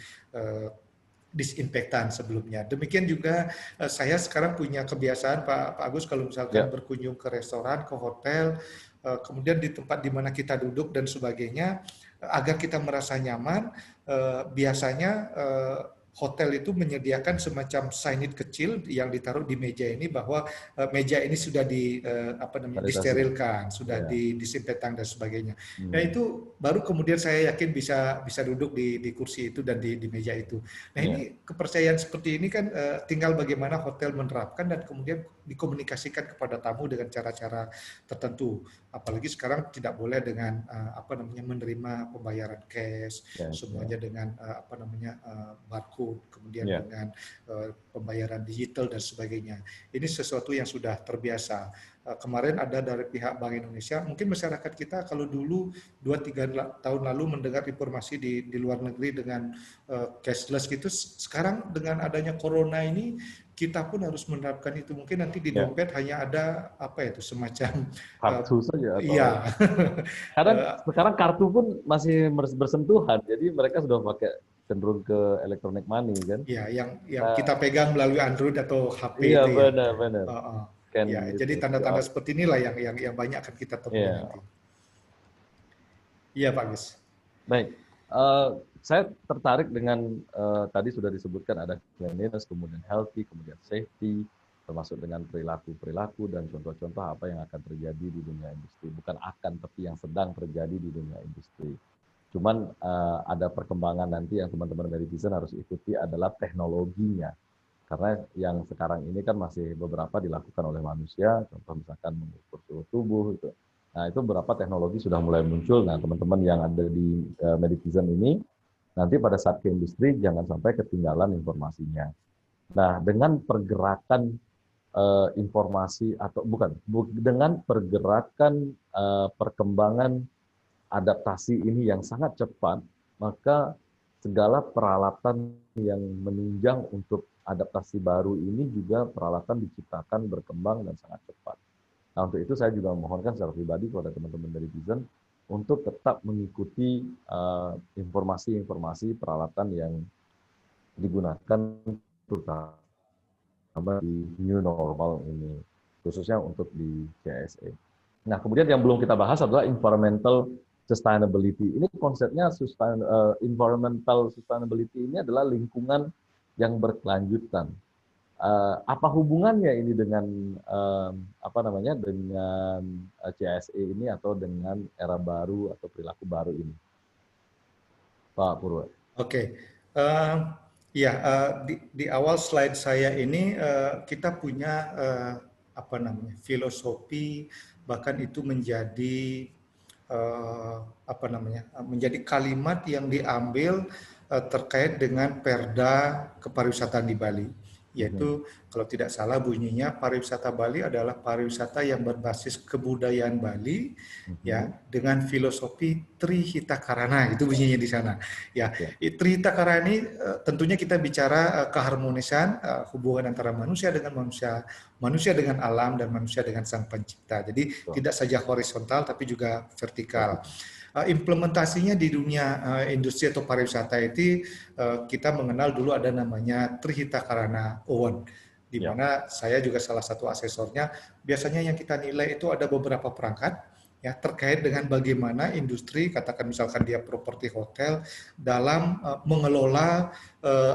disinfektan sebelumnya. Demikian juga saya sekarang punya kebiasaan Pak Agus kalau misalkan Ya, berkunjung ke restoran, ke hotel, kemudian di tempat di mana kita duduk dan sebagainya, agar kita merasa nyaman, biasanya hotel itu menyediakan semacam signage kecil yang ditaruh di meja ini bahwa meja ini sudah apa namanya sanitasi. disterilkan, sudah Ya. disinfektan dan sebagainya. Nah itu baru kemudian saya yakin bisa duduk di kursi itu dan di meja itu. Nah Ya. ini kepercayaan seperti ini kan tinggal bagaimana hotel menerapkan dan kemudian dikomunikasikan kepada tamu dengan cara-cara tertentu. Apalagi sekarang tidak boleh dengan apa namanya menerima pembayaran cash, Ya. semuanya dengan apa namanya barcode, kemudian Ya. dengan pembayaran digital dan sebagainya. Ini sesuatu yang sudah terbiasa. Kemarin ada dari pihak Bank Indonesia, mungkin masyarakat kita kalau dulu 2-3 tahun lalu mendengar informasi di luar negeri dengan cashless gitu, sekarang dengan adanya corona ini kita pun harus menerapkan itu. Mungkin nanti di Ya. dompet hanya ada apa itu semacam Kartu saja atau iya. kadang sekarang kartu pun masih bersentuhan, jadi mereka sudah pakai cenderung ke electronic money kan. Ya, yang Nah, kita pegang melalui Android atau HP iya itu ya. benar-benar. Scan Ya, itu jadi tanda-tanda QR. seperti inilah yang banyak akan kita temui Iya. nanti. Iya, Pak Gus. Baik, saya tertarik dengan tadi sudah disebutkan ada cleanliness, kemudian healthy, kemudian safety, termasuk dengan perilaku-perilaku dan contoh-contoh apa yang akan terjadi di dunia industri. Bukan akan, tapi yang sedang terjadi di dunia industri. Cuman ada perkembangan nanti yang teman-teman medicine harus ikuti adalah teknologinya. Karena yang sekarang ini kan masih beberapa dilakukan oleh manusia, contoh misalkan mengukur suhu tubuh, gitu. Nah, itu beberapa teknologi sudah mulai muncul. Nah, teman-teman yang ada di Medicitizen ini, nanti pada saat ke industri, jangan sampai ketinggalan informasinya. Nah, dengan pergerakan informasi, atau dengan pergerakan perkembangan adaptasi ini yang sangat cepat, maka segala peralatan yang menunjang untuk adaptasi baru ini juga peralatan diciptakan, berkembang, dan sangat cepat. Nah, untuk itu saya juga memohonkan secara pribadi kepada teman-teman dari Vision untuk tetap mengikuti informasi-informasi peralatan yang digunakan terutama di new normal ini, khususnya untuk di CSE. Nah, kemudian yang belum kita bahas adalah environmental sustainability. Ini konsepnya environmental sustainability ini adalah lingkungan yang berkelanjutan. Apa hubungannya ini dengan dengan CSE ini atau dengan era baru atau perilaku baru ini, Pak Purwo? Oke, ya di awal slide saya ini kita punya apa namanya filosofi, bahkan itu menjadi apa namanya menjadi kalimat yang diambil terkait dengan Perda Kepariwisataan di Bali, yaitu kalau tidak salah bunyinya pariwisata Bali adalah pariwisata yang berbasis kebudayaan Bali ya dengan filosofi Trihita Karana, itu bunyinya di sana ya. Trihita Karana ini tentunya kita bicara keharmonisan hubungan antara manusia dengan manusia, manusia dengan alam, dan manusia dengan sang pencipta. Jadi tidak saja horizontal tapi juga vertikal. Implementasinya di dunia industri atau pariwisata itu kita mengenal dulu ada namanya Trihita Karana Owen, di mana saya juga salah satu asesornya. Biasanya yang kita nilai itu ada beberapa perangkat ya terkait dengan bagaimana industri, katakan misalkan dia properti hotel, dalam mengelola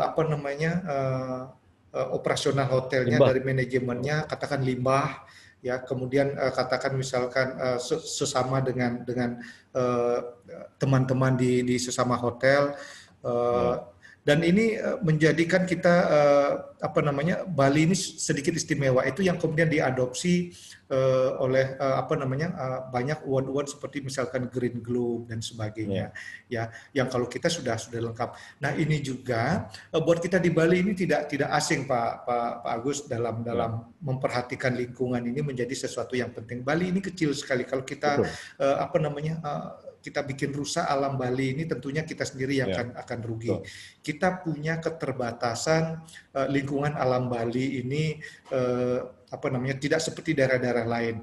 apa namanya operasional hotelnya, dari manajemennya, katakan limbah ya, kemudian katakan misalkan sesama dengan teman-teman di sesama hotel, Dan ini menjadikan kita apa namanya, Bali ini sedikit istimewa. Itu yang kemudian diadopsi oleh apa namanya, banyak word-word seperti misalkan Green Globe dan sebagainya. Ya, yang kalau kita sudah lengkap. Nah, ini juga buat kita di Bali ini tidak asing Pak Agus dalam memperhatikan lingkungan ini menjadi sesuatu yang penting. Bali ini kecil sekali. Kalau kita apa namanya, kita bikin rusak alam Bali ini, tentunya kita sendiri yang akan rugi. Kita punya keterbatasan lingkungan alam Bali ini, apa namanya, tidak seperti daerah-daerah lain.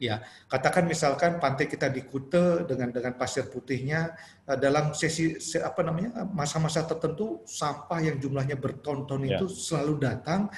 Ya, katakan misalkan pantai kita di Kute dengan pasir putihnya, dalam apa namanya, masa-masa tertentu sampah yang jumlahnya berton-ton itu selalu datang,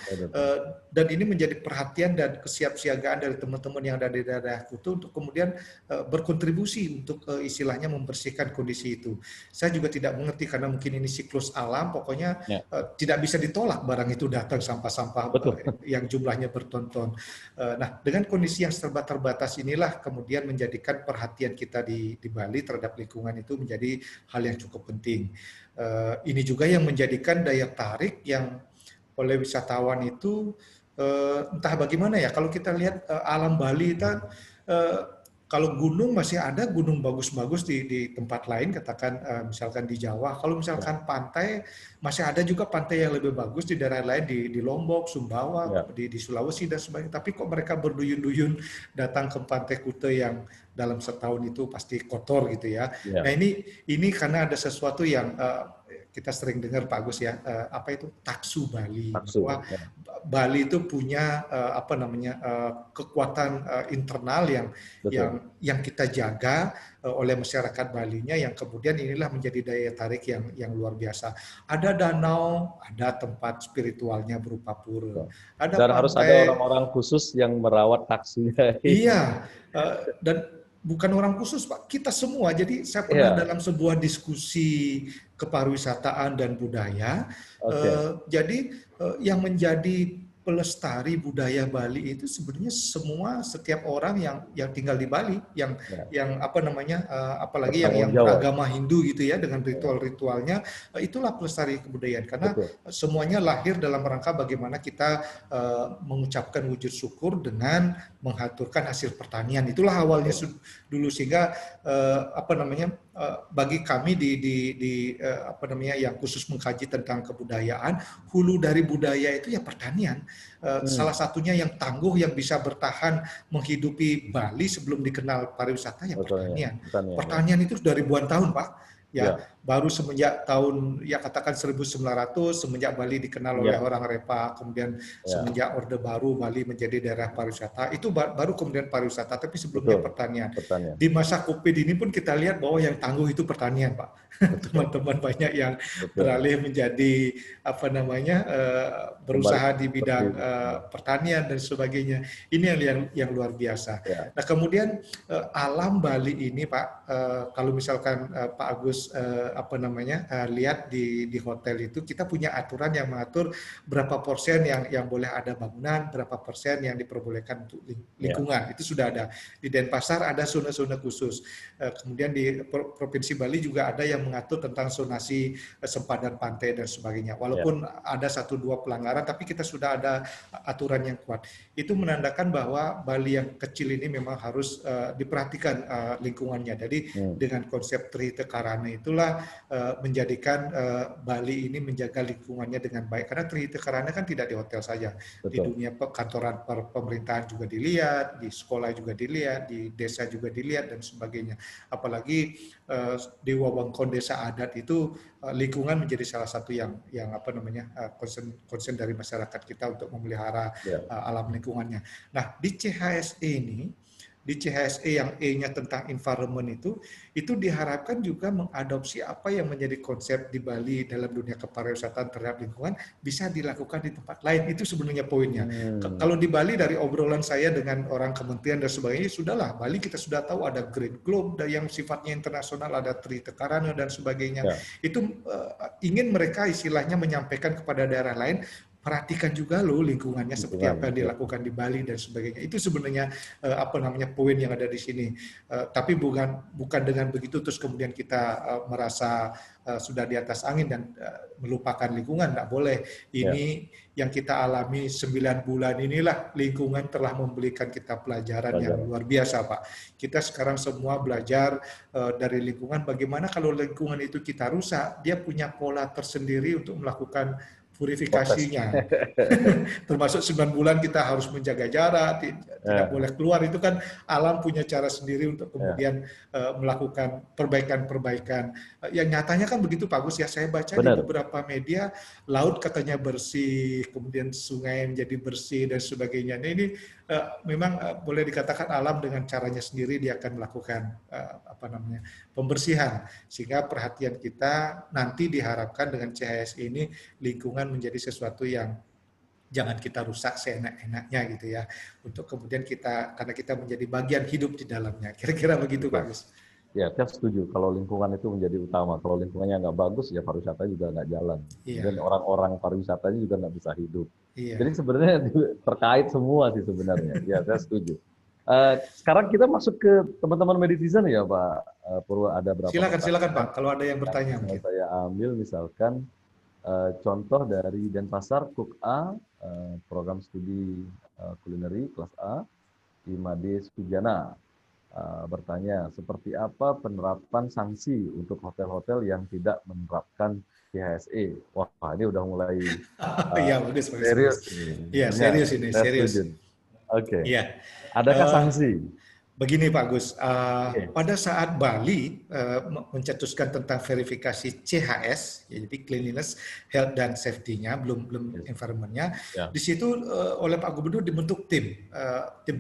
dan ini menjadi perhatian dan kesiapsiagaan dari teman-teman yang ada di daerah Kute untuk kemudian berkontribusi untuk istilahnya membersihkan kondisi itu. Saya juga tidak mengerti karena mungkin ini siklus alam, pokoknya tidak bisa ditolak barang itu datang, sampah-sampah yang jumlahnya berton-ton. Nah, dengan kondisi yang serba terbatas inilah kemudian menjadikan perhatian kita di Bali terhadap lingkungan itu menjadi hal yang cukup penting. Ini juga yang menjadikan daya tarik yang oleh wisatawan itu entah bagaimana ya. Kalau kita lihat alam Bali itu, kalau gunung masih ada gunung bagus-bagus di tempat lain, katakan misalkan di Jawa. Kalau misalkan pantai, masih ada juga pantai yang lebih bagus di daerah lain, di Lombok, Sumbawa, di Sulawesi dan sebagainya. Tapi kok mereka berduyun-duyun datang ke Pantai Kute yang dalam setahun itu pasti kotor gitu ya. Nah ini karena ada sesuatu yang kita sering dengar Pak Agus ya, apa itu taksu Bali. Bahwa Bali itu punya apa namanya, kekuatan internal yang kita jaga oleh masyarakat Balinya, yang kemudian inilah menjadi daya tarik yang luar biasa. Ada danau, ada tempat spiritualnya berupa pura. Ada dan pantai, harus ada orang-orang khusus yang merawat taksinya. Iya, dan bukan orang khusus Pak, kita semua. Jadi saya pernah dalam sebuah diskusi kepariwisataan dan budaya, jadi yang menjadi pelestari budaya Bali itu sebenarnya setiap orang yang tinggal di Bali, yang apa namanya, apalagi yang beragama Hindu gitu ya, dengan ritual-ritualnya, itulah pelestari kebudayaan, karena semuanya lahir dalam rangka bagaimana kita mengucapkan wujud syukur dengan menghaturkan hasil pertanian. Itulah awalnya dulu, sehingga apa namanya, bagi kami di apa namanya, yang khusus mengkaji tentang kebudayaan, hulu dari budaya itu ya pertanian. Salah satunya yang tangguh, yang bisa bertahan menghidupi Bali sebelum dikenal pariwisata, ya pertanian. Pertanian itu sudah ribuan tahun Pak. Ya, baru semenjak tahun, ya katakan 1900, semenjak Bali dikenal oleh orang Repa, kemudian semenjak Orde Baru Bali menjadi daerah pariwisata, itu baru kemudian pariwisata, tapi sebelumnya pertanian. Di masa Covid ini pun kita lihat bahwa yang tangguh itu pertanian Pak. Teman-teman banyak yang beralih menjadi apa namanya, berusaha di bidang pertanian dan sebagainya. Ini yang luar biasa. Nah, kemudian alam Bali ini Pak, kalau misalkan Pak Agus apa namanya, lihat di hotel itu, kita punya aturan yang mengatur berapa persen yang boleh ada bangunan, berapa persen yang diperbolehkan untuk lingkungan. Itu sudah ada. Di Denpasar ada zona-zona khusus. Kemudian di Provinsi Bali juga ada yang mengatur tentang zonasi sempadan pantai dan sebagainya. Walaupun ada 1-2 pelanggaran, tapi kita sudah ada aturan yang kuat. Itu menandakan bahwa Bali yang kecil ini memang harus diperhatikan lingkungannya. Jadi dengan konsep Trihita Karana itulah menjadikan Bali ini menjaga lingkungannya dengan baik. Karena Trihita Karana kan tidak di hotel saja. Di dunia kantoran pemerintahan juga dilihat, di sekolah juga dilihat, di desa juga dilihat dan sebagainya. Apalagi di wewengkon desa adat itu lingkungan menjadi salah satu yang apa namanya, concern dari masyarakat kita untuk memelihara alam lingkungannya. Nah, di CHSE ini, di CHSE yang E-nya tentang environment itu diharapkan juga mengadopsi apa yang menjadi konsep di Bali dalam dunia kepariwisataan terhadap lingkungan bisa dilakukan di tempat lain. Itu sebenarnya poinnya. Kalau di Bali, dari obrolan saya dengan orang kementerian dan sebagainya, sudahlah, Bali kita sudah tahu ada Green Globe yang sifatnya internasional, ada Trihita Karana dan sebagainya. Itu ingin mereka istilahnya menyampaikan kepada daerah lain, perhatikan juga loh lingkungannya seperti Lingkungan, apa yang ya. dilakukan di Bali dan sebagainya. Itu sebenarnya apa namanya poin yang ada di sini. Tapi bukan dengan begitu terus kemudian kita merasa sudah di atas angin dan melupakan lingkungan, nggak boleh. Ya. Ini yang kita alami 9 bulan inilah lingkungan telah memberikan kita pelajaran yang luar biasa, Pak. Kita sekarang semua belajar dari lingkungan, bagaimana kalau lingkungan itu kita rusak, dia punya pola tersendiri untuk melakukan purifikasinya. Termasuk 9 bulan kita harus menjaga jarak, tidak boleh keluar. Itu kan alam punya cara sendiri untuk kemudian melakukan perbaikan-perbaikan. Yang nyatanya kan begitu Pak Gus ya, saya baca di beberapa media, laut katanya bersih, kemudian sungai menjadi bersih dan sebagainya. Nah, ini memang boleh dikatakan alam dengan caranya sendiri dia akan melakukan pembersihan, sehingga perhatian kita nanti diharapkan dengan CHS ini lingkungan menjadi sesuatu yang jangan kita rusak seenak-enaknya gitu ya, untuk kemudian karena kita menjadi bagian hidup di dalamnya. Kira-kira begitu Pak Gus. Ya, saya setuju. Kalau lingkungan itu menjadi utama. Kalau lingkungannya nggak bagus, ya pariwisata juga nggak jalan. Dan orang-orang pariwisatanya juga nggak bisa hidup. Jadi sebenarnya terkait semua sih sebenarnya. Ya, saya setuju. Sekarang kita masuk ke teman-teman meditizen ya Pak Purwo. Ada berapa? Silakan Pak. Kalau ada yang bertanya mungkin. Saya ambil misalkan contoh dari Denpasar Cook A, program studi kulineri kelas A, Imade Sujana. Bertanya, seperti apa penerapan sanksi untuk hotel-hotel yang tidak menerapkan CHSE? Wah, ini udah mulai bagus, serius. Iya, serius ini, serius. Oke. Iya. Adakah sanksi? Begini Pak Gus, pada saat Bali mencetuskan tentang verifikasi CHS, jadi Cleanliness, Health dan Safety-nya, belum environment-nya, di situ oleh Pak Gubernur dibentuk tim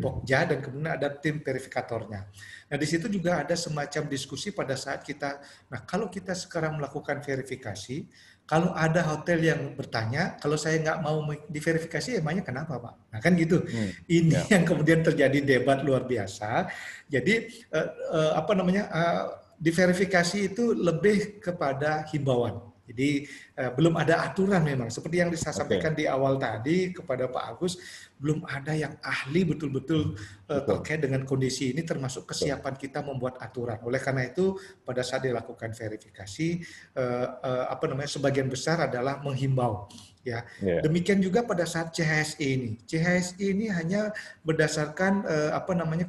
Pokja dan kemudian ada tim verifikatornya. Nah di situ juga ada semacam diskusi pada saat kita, nah kalau kita sekarang melakukan verifikasi, kalau ada hotel yang bertanya, kalau saya nggak mau diverifikasi, emangnya kenapa Pak? Nah kan gitu. Ini yang kemudian terjadi debat luar biasa. Jadi diverifikasi itu lebih kepada himbauan. Jadi belum ada aturan memang. Seperti yang saya sampaikan di awal tadi kepada Pak Agus, belum ada yang ahli betul-betul terkait dengan kondisi ini, termasuk kesiapan kita membuat aturan. Oleh karena itu, pada saat dilakukan verifikasi, sebagian besar adalah menghimbau. Ya, demikian juga pada saat CHSE ini. CHSE ini hanya berdasarkan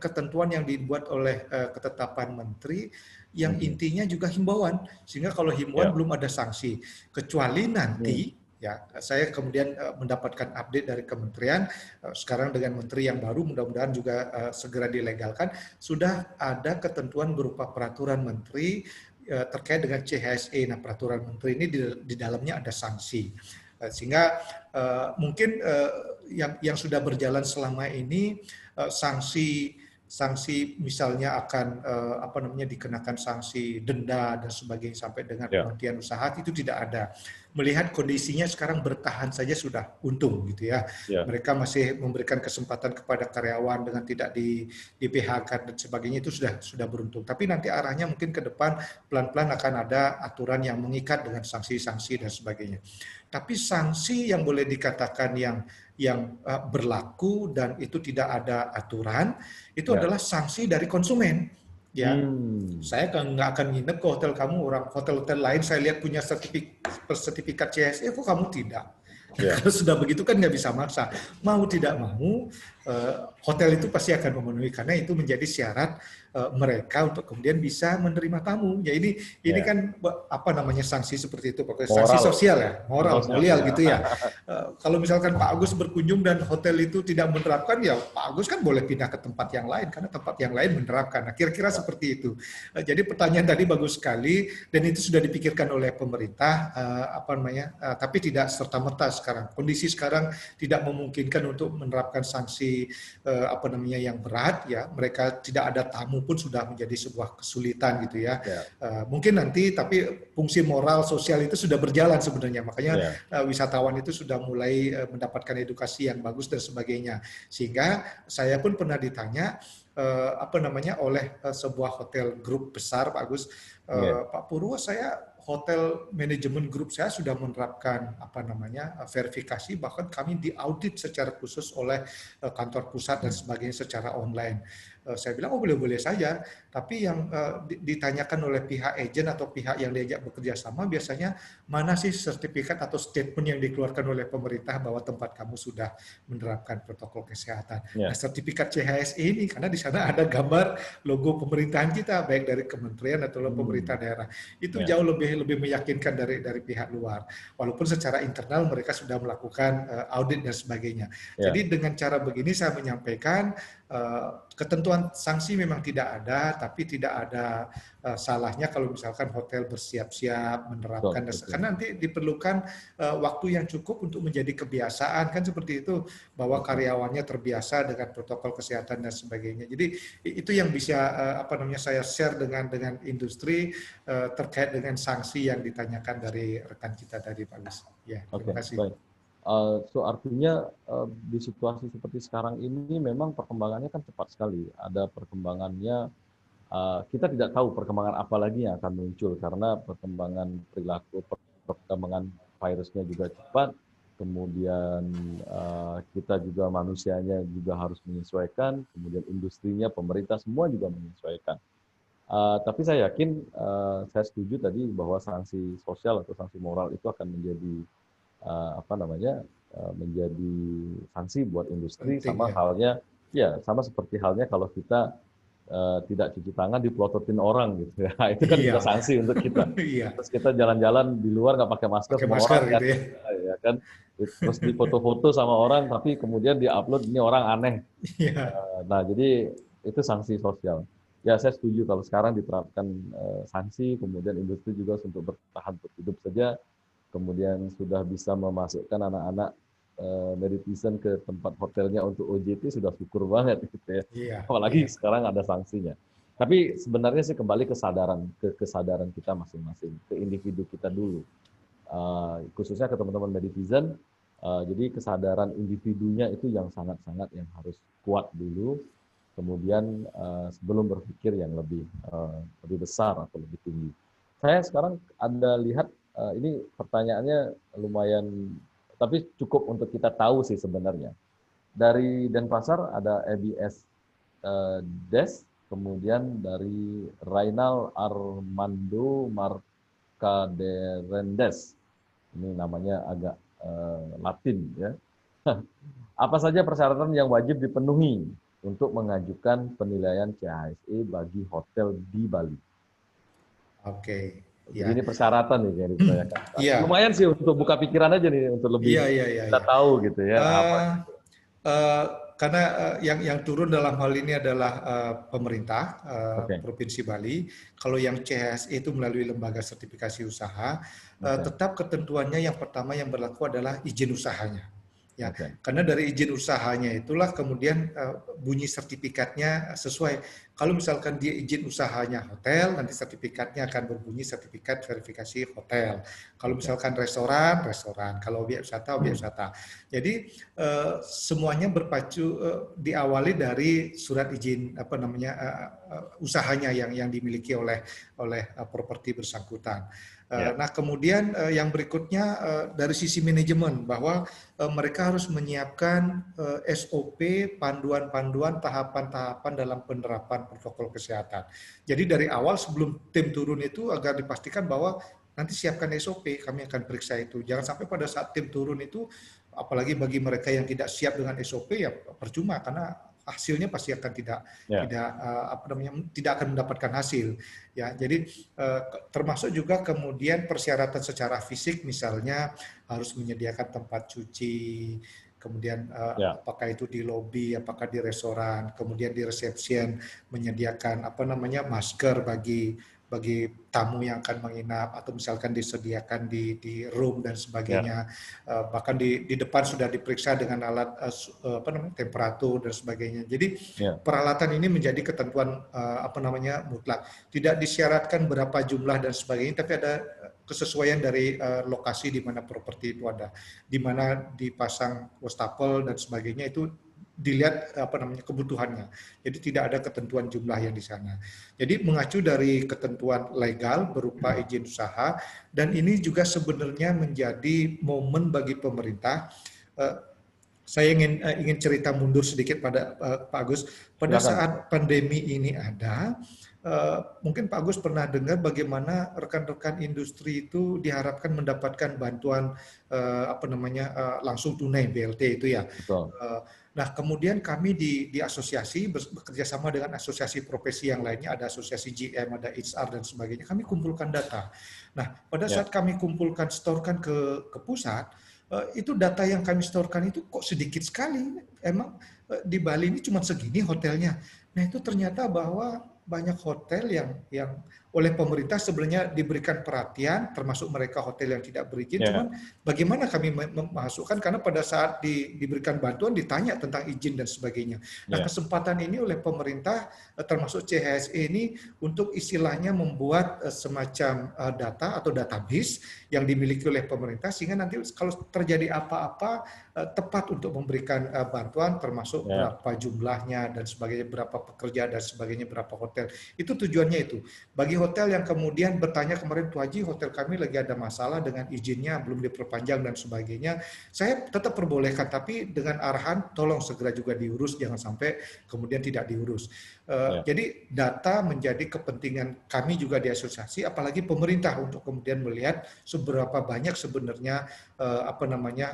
ketentuan yang dibuat oleh ketetapan menteri, yang intinya juga himbauan, sehingga kalau himbauan belum ada sanksi, kecuali nanti ya saya kemudian mendapatkan update dari kementerian sekarang dengan menteri yang baru, mudah-mudahan juga segera dilegalkan, sudah ada ketentuan berupa peraturan menteri terkait dengan CHSE. Nah, peraturan menteri ini di dalamnya ada sanksi, sehingga mungkin yang sudah berjalan selama ini sanksi misalnya akan dikenakan sanksi denda dan sebagainya sampai dengan penghentian usaha, itu tidak ada. Melihat kondisinya sekarang bertahan saja sudah untung gitu ya. Mereka masih memberikan kesempatan kepada karyawan dengan tidak di PHK dan sebagainya, itu sudah beruntung. Tapi nanti arahnya mungkin ke depan pelan-pelan akan ada aturan yang mengikat dengan sanksi-sanksi dan sebagainya. Tapi sanksi yang boleh dikatakan yang berlaku dan itu tidak ada aturan, itu adalah sanksi dari konsumen. Ya, saya nggak akan nginep ke hotel kamu, orang hotel-hotel lain saya lihat punya sertifikat CHSE, kok kamu tidak? Kalau sudah begitu kan nggak bisa maksa. Mau tidak mau, hotel itu pasti akan memenuhi, karena itu menjadi syarat mereka untuk kemudian bisa menerima tamu. Ya ini kan sanksi seperti itu, sanksi sosial ya, moral gitu ya. Kalau misalkan Pak Agus berkunjung dan hotel itu tidak menerapkan, ya Pak Agus kan boleh pindah ke tempat yang lain karena tempat yang lain menerapkan. Nah, kira-kira seperti itu. Jadi pertanyaan tadi bagus sekali dan itu sudah dipikirkan oleh pemerintah, tapi tidak serta-merta sekarang. Kondisi sekarang tidak memungkinkan untuk menerapkan sanksi yang berat ya. Mereka tidak ada tamu pun sudah menjadi sebuah kesulitan gitu ya. Mungkin nanti, tapi fungsi moral sosial itu sudah berjalan sebenarnya, makanya wisatawan itu sudah mulai mendapatkan edukasi yang bagus dan sebagainya. Sehingga saya pun pernah ditanya oleh sebuah hotel grup besar Pak Agus, Pak Purwo, saya hotel manajemen grup saya sudah menerapkan verifikasi, bahkan kami diaudit secara khusus oleh kantor pusat dan sebagainya secara online. Saya bilang, oh boleh-boleh saja, tapi yang ditanyakan oleh pihak agen atau pihak yang diajak bekerja sama biasanya mana sih sertifikat atau statement yang dikeluarkan oleh pemerintah bahwa tempat kamu sudah menerapkan protokol kesehatan. Nah, sertifikat CHSE ini karena di sana ada gambar logo pemerintahan kita, baik dari kementerian atau pemerintah daerah. Itu jauh lebih meyakinkan dari pihak luar. Walaupun secara internal mereka sudah melakukan audit dan sebagainya. Jadi dengan cara begini saya menyampaikan ketentuan sanksi memang tidak ada, tapi tidak ada salahnya kalau misalkan hotel bersiap-siap menerapkan, karena nanti diperlukan waktu yang cukup untuk menjadi kebiasaan, kan seperti itu, bahwa karyawannya terbiasa dengan protokol kesehatan dan sebagainya. Jadi itu yang bisa saya share dengan industri terkait dengan sanksi yang ditanyakan dari rekan kita tadi, Pak Lis. Ya, terima kasih. Baik. So artinya di situasi seperti sekarang ini memang perkembangannya kan cepat sekali. Ada perkembangannya, kita tidak tahu perkembangan apa lagi yang akan muncul karena perkembangan perilaku, perkembangan virusnya juga cepat. Kemudian kita juga manusianya juga harus menyesuaikan, kemudian industrinya, pemerintah semua juga menyesuaikan. Tapi saya yakin, saya setuju tadi bahwa sanksi sosial atau sanksi moral itu akan menjadi menjadi sanksi buat industri. Penting, sama halnya, sama seperti halnya kalau kita tidak cuci tangan dipelototin orang gitu ya, itu kan juga sanksi untuk kita. Terus kita jalan-jalan di luar nggak pakai masker sama orang gitu ya kan, terus difoto-foto sama orang tapi kemudian diupload ini orang aneh. Nah jadi itu sanksi sosial. Ya saya setuju kalau sekarang diterapkan sanksi, kemudian industri juga untuk bertahan untuk hidup saja. Kemudian sudah bisa memasukkan anak-anak netizen ke tempat hotelnya untuk OJT, sudah syukur banget gitu ya. Apalagi sekarang ada sanksinya. Tapi sebenarnya sih kembali kesadaran kita masing-masing, ke individu kita dulu. Khususnya ke teman-teman netizen, jadi kesadaran individunya itu yang sangat-sangat yang harus kuat dulu. Kemudian sebelum berpikir yang lebih besar atau lebih tinggi. Saya sekarang ada lihat, ini pertanyaannya lumayan, tapi cukup untuk kita tahu sih sebenarnya. Dari Denpasar ada EBS Des, kemudian dari Rainal Armando Marcaderendes. Ini namanya agak Latin ya. Apa saja persyaratan yang wajib dipenuhi untuk mengajukan penilaian CHSE bagi hotel di Bali? Oke. Jadi ini persyaratan nih yang ditanyakan. Lumayan sih untuk buka pikiran aja nih, untuk lebih kita tahu gitu ya. Karena yang turun dalam hal ini adalah pemerintah Provinsi Bali. Kalau yang CHSE itu melalui lembaga sertifikasi usaha, tetap ketentuannya yang pertama yang berlaku adalah izin usahanya. Ya, karena dari izin usahanya itulah kemudian bunyi sertifikatnya sesuai. Kalau misalkan dia izin usahanya hotel, nanti sertifikatnya akan berbunyi sertifikat verifikasi hotel. Kalau misalkan restoran, kalau objek wisata. Jadi semuanya berpacu diawali dari surat izin usahanya yang dimiliki oleh properti bersangkutan. Nah, kemudian yang berikutnya dari sisi manajemen, bahwa mereka harus menyiapkan SOP, panduan-panduan, tahapan-tahapan dalam penerapan protokol kesehatan. Jadi dari awal sebelum tim turun itu agar dipastikan bahwa nanti siapkan SOP, kami akan periksa itu. Jangan sampai pada saat tim turun itu, apalagi bagi mereka yang tidak siap dengan SOP, ya percuma, karena hasilnya pasti akan tidak akan mendapatkan hasil. Ya, jadi termasuk juga kemudian persyaratan secara fisik, misalnya harus menyediakan tempat cuci, kemudian apakah itu di lobi, apakah di restoran, kemudian di resepsi menyediakan masker bagi tamu yang akan menginap, atau misalkan disediakan di room dan sebagainya. Bahkan di depan sudah diperiksa dengan alat temperatur dan sebagainya. Jadi peralatan ini menjadi ketentuan mutlak. Tidak disyaratkan berapa jumlah dan sebagainya, tapi ada kesesuaian dari lokasi di mana properti itu ada, di mana dipasang wastafel dan sebagainya, itu dilihat apa namanya kebutuhannya. Jadi tidak ada ketentuan jumlah yang di sana. Jadi mengacu dari ketentuan legal berupa izin usaha, dan ini juga sebenarnya menjadi momen bagi pemerintah. Eh, saya ingin cerita mundur sedikit pada Pak Agus. Pada Silakan. saat pandemi ini ada, mungkin Pak Agus pernah dengar bagaimana rekan-rekan industri itu diharapkan mendapatkan bantuan apa namanya langsung tunai BLT itu ya. Betul. Nah, kemudian kami di asosiasi bekerja sama dengan asosiasi profesi yang lainnya, ada asosiasi GM, ada HR dan sebagainya. Kami kumpulkan data. Nah, pada saat kami kumpulkan, storekan ke pusat, itu data yang kami storekan itu kok sedikit sekali. Emang di Bali ini cuma segini hotelnya. Nah, itu ternyata bahwa banyak hotel yang oleh pemerintah sebenarnya diberikan perhatian, termasuk mereka hotel yang tidak berizin. Cuman bagaimana kami memasukkan, karena pada saat diberikan bantuan ditanya tentang izin dan sebagainya. Nah, kesempatan ini oleh pemerintah termasuk CHSE ini untuk istilahnya membuat semacam data atau database yang dimiliki oleh pemerintah, sehingga nanti kalau terjadi apa-apa tepat untuk memberikan bantuan, termasuk berapa jumlahnya dan sebagainya, berapa pekerja dan sebagainya, berapa hotel. Itu tujuannya itu. Bagi hotel yang kemudian bertanya kemarin, Tuh Haji, hotel kami lagi ada masalah dengan izinnya, belum diperpanjang dan sebagainya, saya tetap perbolehkan, tapi dengan arahan tolong segera juga diurus, jangan sampai kemudian tidak diurus. Jadi data menjadi kepentingan kami juga di asosiasi, apalagi pemerintah untuk kemudian melihat seberapa banyak sebenarnya apa namanya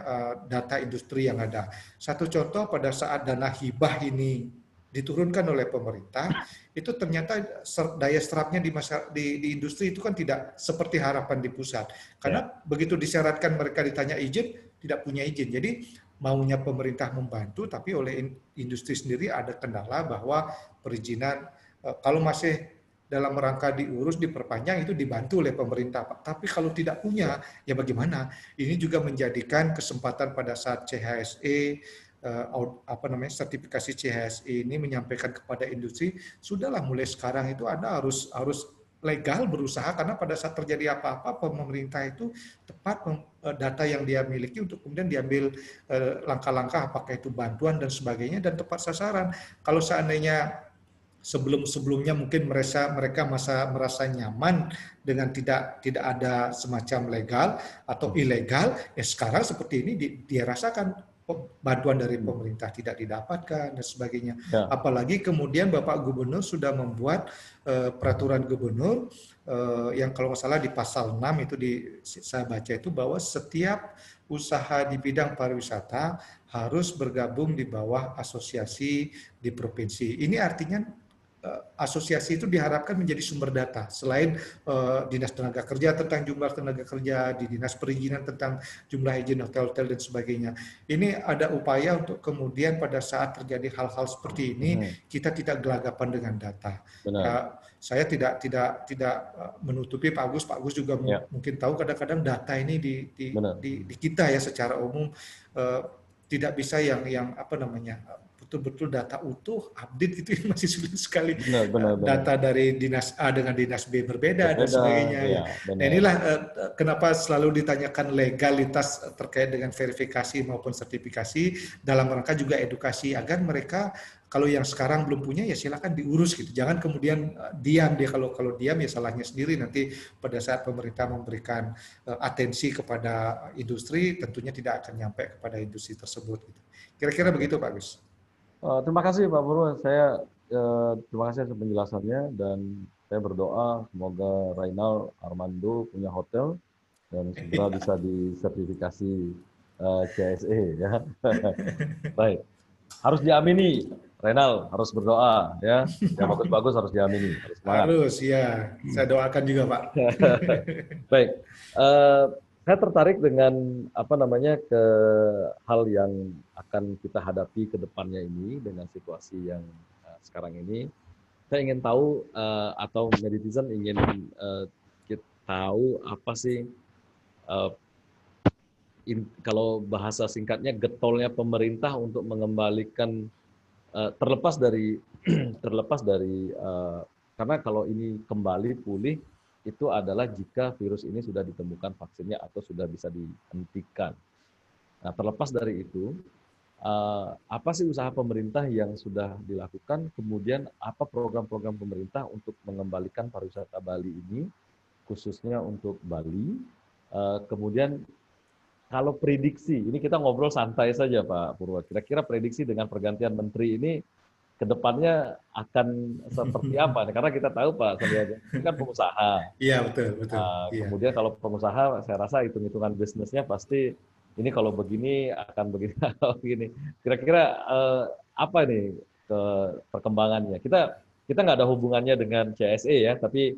data industri yang ada. Satu contoh, pada saat dana hibah ini diturunkan oleh pemerintah, itu ternyata daya serapnya di industri itu kan tidak seperti harapan di pusat. Karena begitu disyaratkan mereka ditanya izin, tidak punya izin. Jadi maunya pemerintah membantu, tapi oleh industri sendiri ada kendala bahwa perizinan kalau masih dalam rangka diurus, diperpanjang, itu dibantu oleh pemerintah. Tapi kalau tidak punya, ya bagaimana? Ini juga menjadikan kesempatan pada saat CHSE apa namanya sertifikasi CHSE ini menyampaikan kepada industri, sudahlah mulai sekarang itu Anda harus legal berusaha, karena pada saat terjadi apa-apa pemerintah itu tepat data yang dia miliki untuk kemudian diambil langkah-langkah, apakah itu bantuan dan sebagainya, dan tepat sasaran. Kalau seandainya sebelum-sebelumnya mungkin mereka merasa nyaman dengan tidak ada semacam legal atau ilegal, ya sekarang seperti ini dia rasakan bantuan dari pemerintah tidak didapatkan dan sebagainya. Apalagi kemudian Bapak Gubernur sudah membuat peraturan gubernur yang kalau nggak salah di pasal 6 itu saya baca itu, bahwa setiap usaha di bidang pariwisata harus bergabung di bawah asosiasi di provinsi. Ini artinya asosiasi itu diharapkan menjadi sumber data selain dinas tenaga kerja tentang jumlah tenaga kerja, di dinas perizinan tentang jumlah izin hotel-hotel dan sebagainya. Ini ada upaya untuk kemudian pada saat terjadi hal-hal seperti ini kita tidak gelagapan dengan data. Saya tidak menutupi Pak Agus juga mungkin tahu kadang-kadang data ini di kita ya secara umum tidak bisa yang apa namanya betul-betul data utuh, update itu masih sulit sekali. Data dari dinas A dengan dinas B berbeda dan sebagainya. Nah, inilah kenapa selalu ditanyakan legalitas terkait dengan verifikasi maupun sertifikasi, dalam rangka juga edukasi agar mereka kalau yang sekarang belum punya ya silakan diurus gitu. Jangan kemudian diam dia, kalau diam ya salahnya sendiri nanti pada saat pemerintah memberikan atensi kepada industri tentunya tidak akan nyampe kepada industri tersebut gitu. Kira-kira begitu Pak Gus. Terima kasih Pak Purwo. Saya terima kasih atas penjelasannya, dan saya berdoa semoga Rainal Armando punya hotel dan segera bisa disertifikasi CSE ya. Baik. Harus diamini, Rainal harus berdoa ya. Yang bagus-bagus harus diamini, harus semangat. Harus ya. Saya doakan juga Pak. Baik. Saya tertarik dengan apa namanya ke hal yang akan kita hadapi ke depannya ini dengan situasi yang sekarang ini. Saya ingin tahu atau netizen ingin kita tahu apa sih kalau bahasa singkatnya getolnya pemerintah untuk mengembalikan terlepas dari karena kalau ini kembali pulih itu adalah jika virus ini sudah ditemukan vaksinnya atau sudah bisa dihentikan. Nah, terlepas dari itu, apa sih usaha pemerintah yang sudah dilakukan, kemudian apa program-program pemerintah untuk mengembalikan pariwisata Bali ini, khususnya untuk Bali. Kemudian kalau prediksi, ini kita ngobrol santai saja Pak Purwo, kira-kira prediksi dengan pergantian menteri ini ke depannya akan seperti apa? Karena kita tahu Pak Sandiaga ini kan pengusaha. Iya, betul, betul. Iya. Kemudian kalau pengusaha, saya rasa hitung-hitungan bisnisnya pasti ini kalau begini akan begini atau begini. Kira-kira apa nih perkembangannya? Kita nggak ada hubungannya dengan CSE ya, tapi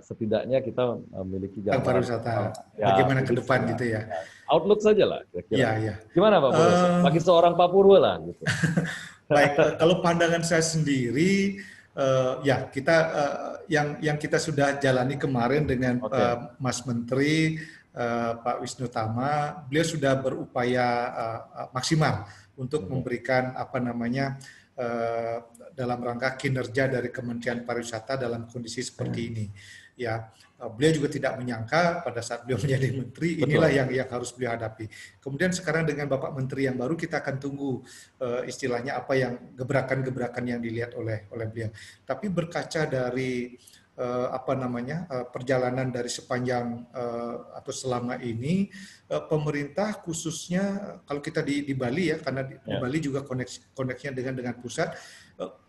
setidaknya kita memiliki Tentang gambaran pariwisata, ya bagaimana ke prediksi depan lah. gitu ya. Outlook saja lah Iya, kira-kira. iya. Gimana Pak Purwo? Bagi seorang Pak Purwo lah gitu. Baik, kalau pandangan saya sendiri, ya kita yang kita sudah jalani kemarin dengan Oke. Mas Menteri Pak Wisnu Tama, beliau sudah berupaya maksimal untuk memberikan apa namanya dalam rangka kinerja dari Kementerian Pariwisata dalam kondisi seperti ini. Ya, beliau juga tidak menyangka pada saat beliau menjadi menteri, inilah yang harus beliau hadapi. Kemudian sekarang dengan Bapak Menteri yang baru, kita akan tunggu istilahnya apa yang gebrakan-gebrakan yang dilihat oleh beliau. Tapi berkaca dari apa namanya perjalanan dari sepanjang atau selama ini, pemerintah khususnya kalau kita di Bali ya, karena di Bali juga koneksinya dengan pusat,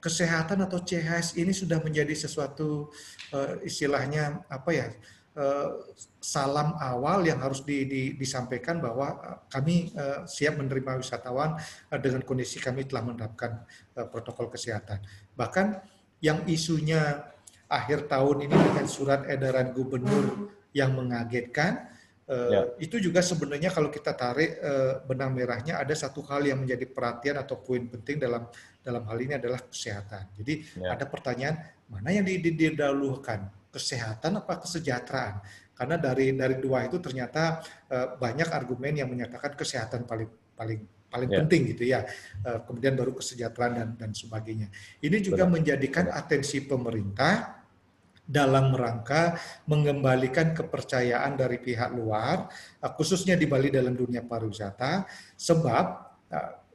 kesehatan atau CHS ini sudah menjadi sesuatu istilahnya apa ya, salam awal yang harus disampaikan bahwa kami siap menerima wisatawan dengan kondisi kami telah menerapkan protokol kesehatan. Bahkan yang isunya akhir tahun ini dengan surat edaran gubernur yang mengagetkan, itu juga sebenarnya kalau kita tarik benang merahnya, ada satu hal yang menjadi perhatian atau poin penting dalam hal ini adalah kesehatan. Jadi ada pertanyaan, mana yang didahulukan, kesehatan apa kesejahteraan? Karena dari dua itu ternyata banyak argumen yang menyatakan kesehatan paling penting gitu ya, kemudian baru kesejahteraan dan sebagainya. Ini juga menjadikan atensi pemerintah dalam rangka mengembalikan kepercayaan dari pihak luar, khususnya di Bali dalam dunia pariwisata, sebab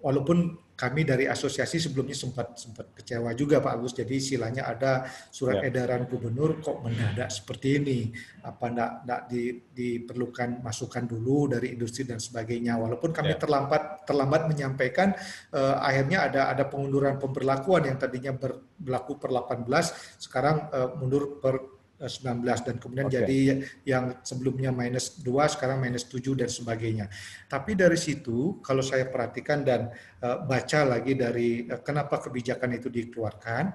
walaupun kami dari asosiasi sebelumnya sempat kecewa juga Pak Agus, jadi istilahnya ada surat edaran gubernur kok mendadak seperti ini, apa enggak diperlukan masukan dulu dari industri dan sebagainya, walaupun kami terlambat menyampaikan, akhirnya ada pengunduran pemberlakuan yang tadinya berlaku per 18, sekarang mundur per 19 dan kemudian jadi yang sebelumnya -2 sekarang -7 dan sebagainya. Tapi dari situ kalau saya perhatikan dan baca lagi dari kenapa kebijakan itu dikeluarkan,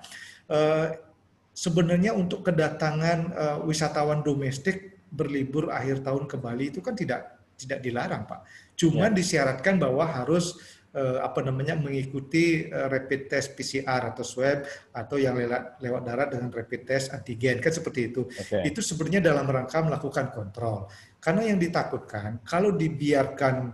sebenarnya untuk kedatangan wisatawan domestik berlibur akhir tahun ke Bali itu kan tidak dilarang Pak. Cuman disyaratkan bahwa harus mengikuti rapid test PCR atau swab, atau yang lewat darat dengan rapid test antigen, kan seperti itu. Itu sebenarnya dalam rangka melakukan kontrol. Karena yang ditakutkan kalau dibiarkan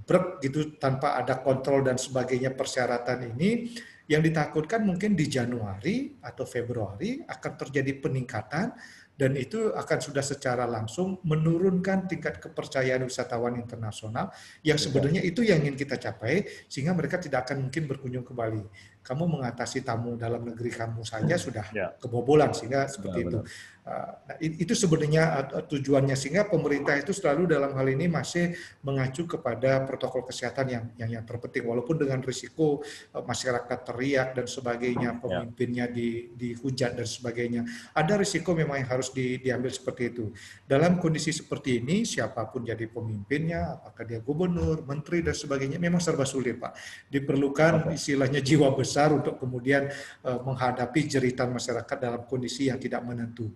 brek gitu tanpa ada kontrol dan sebagainya persyaratan ini, yang ditakutkan mungkin di Januari atau Februari akan terjadi peningkatan, dan itu akan sudah secara langsung menurunkan tingkat kepercayaan wisatawan internasional yang sebenarnya itu yang ingin kita capai, sehingga mereka tidak akan mungkin berkunjung ke Bali. Kamu mengatasi tamu dalam negeri kamu saja sudah kebobolan, sehingga seperti itu. Nah, itu sebenarnya tujuannya, sehingga pemerintah itu selalu dalam hal ini masih mengacu kepada protokol kesehatan yang terpenting, walaupun dengan risiko masyarakat teriak dan sebagainya, pemimpinnya dihujat dan sebagainya. Ada risiko memang yang harus diambil seperti itu. Dalam kondisi seperti ini, siapapun jadi pemimpinnya, apakah dia gubernur, menteri dan sebagainya, memang serba sulit Pak. Diperlukan istilahnya jiwa besar untuk kemudian menghadapi jeritan masyarakat dalam kondisi yang tidak menentu.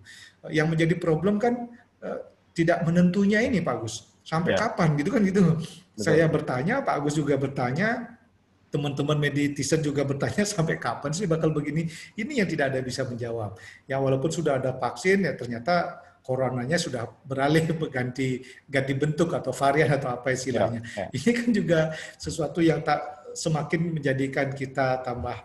Yang menjadi problem kan tidak menentunya ini Pak Agus. Sampai kapan gitu kan gitu. Saya bertanya, Pak Agus juga bertanya, teman-teman meditizen juga bertanya, sampai kapan sih bakal begini? Ini yang tidak ada bisa menjawab. Ya walaupun sudah ada vaksin, ya ternyata coronanya sudah beralih ganti bentuk atau varian atau apa istilahnya. Ini kan juga sesuatu yang tak semakin menjadikan kita tambah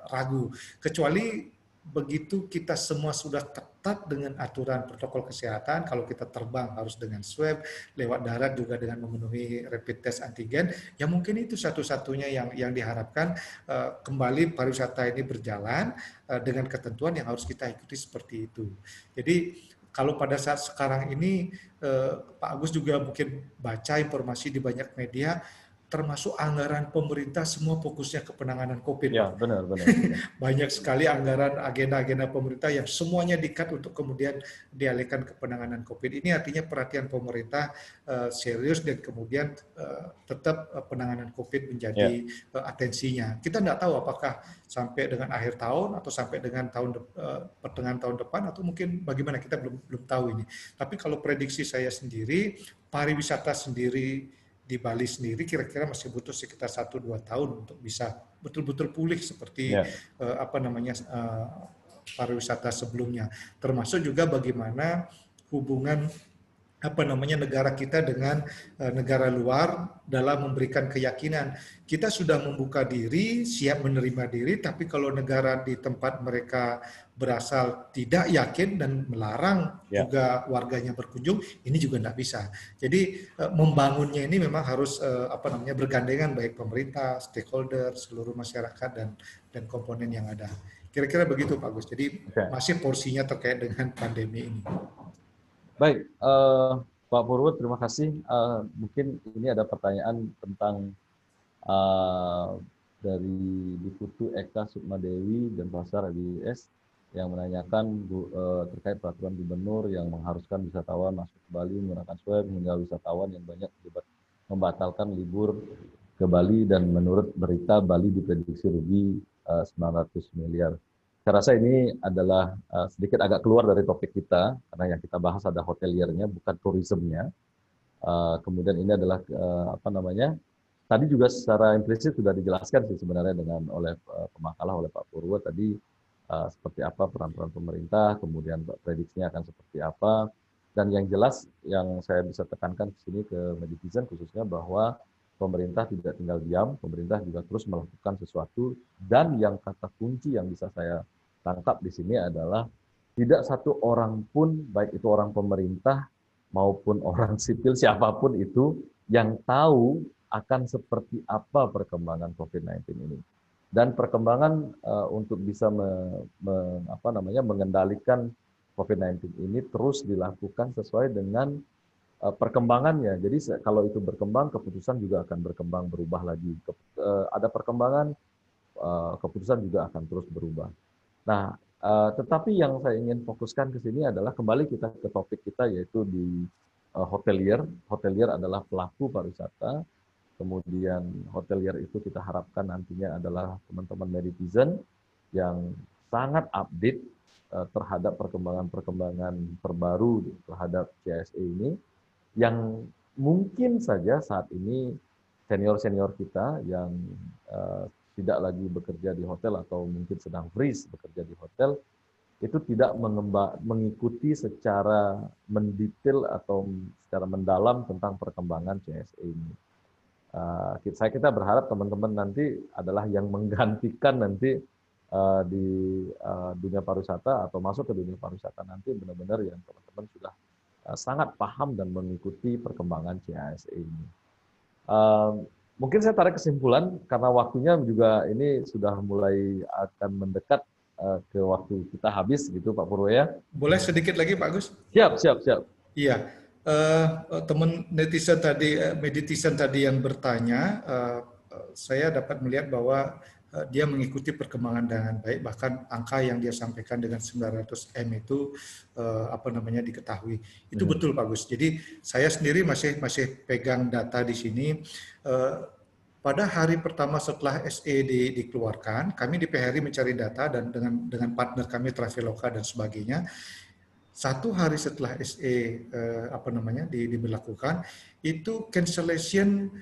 ragu. Kecuali begitu kita semua sudah ketat dengan aturan protokol kesehatan, kalau kita terbang harus dengan swab, lewat darat juga dengan memenuhi rapid test antigen, ya mungkin itu satu-satunya yang diharapkan kembali pariwisata ini berjalan dengan ketentuan yang harus kita ikuti seperti itu. Jadi kalau pada saat sekarang ini Pak Agus juga mungkin baca informasi di banyak media, termasuk anggaran pemerintah semua fokusnya ke penanganan COVID, Ya, Pak. benar, benar. Banyak sekali anggaran agenda-agenda pemerintah yang semuanya di-cut untuk kemudian dialihkan ke penanganan COVID. Ini artinya perhatian pemerintah serius dan kemudian tetap penanganan COVID menjadi atensinya. Kita tidak tahu apakah sampai dengan akhir tahun atau sampai dengan pertengahan tahun depan atau mungkin bagaimana, kita belum tahu ini. Tapi kalau prediksi saya sendiri, pariwisata sendiri di Bali sendiri kira-kira masih butuh sekitar 1-2 tahun untuk bisa betul-betul pulih seperti pariwisata sebelumnya. Termasuk juga bagaimana hubungan negara kita dengan negara luar dalam memberikan keyakinan. Kita sudah membuka diri, siap menerima diri, tapi kalau negara di tempat mereka berasal tidak yakin dan melarang juga warganya berkunjung, ini juga tidak bisa. Jadi membangunnya ini memang harus bergandengan, baik pemerintah, stakeholder, seluruh masyarakat dan komponen yang ada. Kira-kira begitu Pak Gus. Jadi masih porsinya terkait dengan pandemi ini. Baik, Pak Purwo, terima kasih. Mungkin ini ada pertanyaan tentang dari Deputu Eka Sukmadewi dan Pasar LBS yang menanyakan terkait peraturan gubernur yang mengharuskan wisatawan masuk ke Bali menggunakan swab, hingga wisatawan yang banyak terlibat membatalkan libur ke Bali, dan menurut berita Bali diprediksi rugi 900 miliar. Saya rasa ini adalah sedikit agak keluar dari topik kita, karena yang kita bahas ada hoteliernya, bukan turismenya. Kemudian ini adalah tadi juga secara implisit sudah dijelaskan sih sebenarnya oleh pemakalah, oleh Pak Purwo tadi, seperti apa peran-peran pemerintah, kemudian prediksinya akan seperti apa. Dan yang jelas yang saya bisa tekankan di sini ke Meditizen khususnya, bahwa pemerintah tidak tinggal diam, pemerintah juga terus melakukan sesuatu, dan yang kata kunci yang bisa saya tangkap di sini adalah tidak satu orang pun, baik itu orang pemerintah maupun orang sipil, siapapun itu, yang tahu akan seperti apa perkembangan COVID-19 ini. Dan perkembangan untuk bisa mengendalikan COVID-19 ini terus dilakukan sesuai dengan perkembangannya. Jadi kalau itu berkembang, keputusan juga akan berkembang, berubah lagi. Ada perkembangan, keputusan juga akan terus berubah. Nah, tetapi yang saya ingin fokuskan ke sini adalah kembali kita ke topik kita, yaitu di hotelier. Hotelier adalah pelaku pariwisata. Kemudian hotelier itu kita harapkan nantinya adalah teman-teman Meditizen yang sangat update terhadap perkembangan-perkembangan terbaru terhadap CSE ini, yang mungkin saja saat ini senior-senior kita yang tidak lagi bekerja di hotel atau mungkin sedang freeze bekerja di hotel, itu tidak mengikuti secara mendetail atau secara mendalam tentang perkembangan CSE ini. Kita berharap teman-teman nanti adalah yang menggantikan nanti di dunia pariwisata atau masuk ke dunia pariwisata nanti benar-benar yang teman-teman sudah sangat paham dan mengikuti perkembangan CSE ini. Mungkin saya tarik kesimpulan karena waktunya juga ini sudah mulai akan mendekat ke waktu kita habis gitu Pak Purwo ya. Boleh sedikit lagi Pak Agus? Siap. Iya, teman netizen tadi, Meditizen tadi yang bertanya, saya dapat melihat bahwa dia mengikuti perkembangan dengan baik, bahkan angka yang dia sampaikan dengan 900 M itu diketahui. Itu betul Pak Gus. Jadi saya sendiri masih pegang data di sini. Pada hari pertama setelah SE dikeluarkan, kami di PHRI mencari data dan dengan partner kami Traveloka dan sebagainya. 1 hari setelah SE diberlakukan, itu cancellation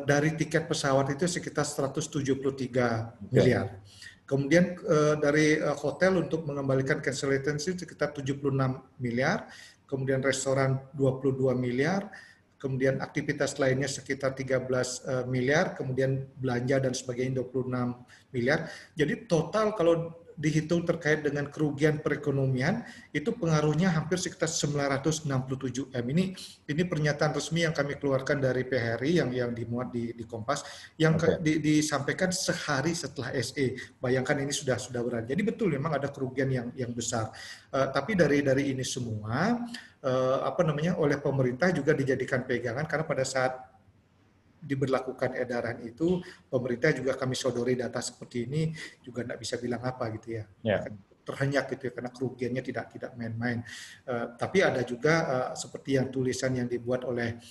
dari tiket pesawat itu sekitar 173 miliar. Kemudian dari hotel untuk mengembalikan cancellation itu sekitar 76 miliar, kemudian restoran 22 miliar, kemudian aktivitas lainnya sekitar 13 miliar, kemudian belanja dan sebagainya 26 miliar. Jadi total kalau dihitung terkait dengan kerugian perekonomian, itu pengaruhnya hampir sekitar 967 M. Ini pernyataan resmi yang kami keluarkan dari PHRI yang dimuat di Kompas, yang disampaikan sehari setelah SE. Bayangkan ini sudah berat. Jadi betul memang ada kerugian yang besar. Tapi dari ini semua oleh pemerintah juga dijadikan pegangan, karena pada saat diberlakukan edaran itu, pemerintah juga kami sodori data seperti ini juga tidak bisa bilang apa gitu ya. Terhenyak gitu ya, karena kerugiannya tidak main-main. Tapi ada juga seperti yang tulisan yang dibuat oleh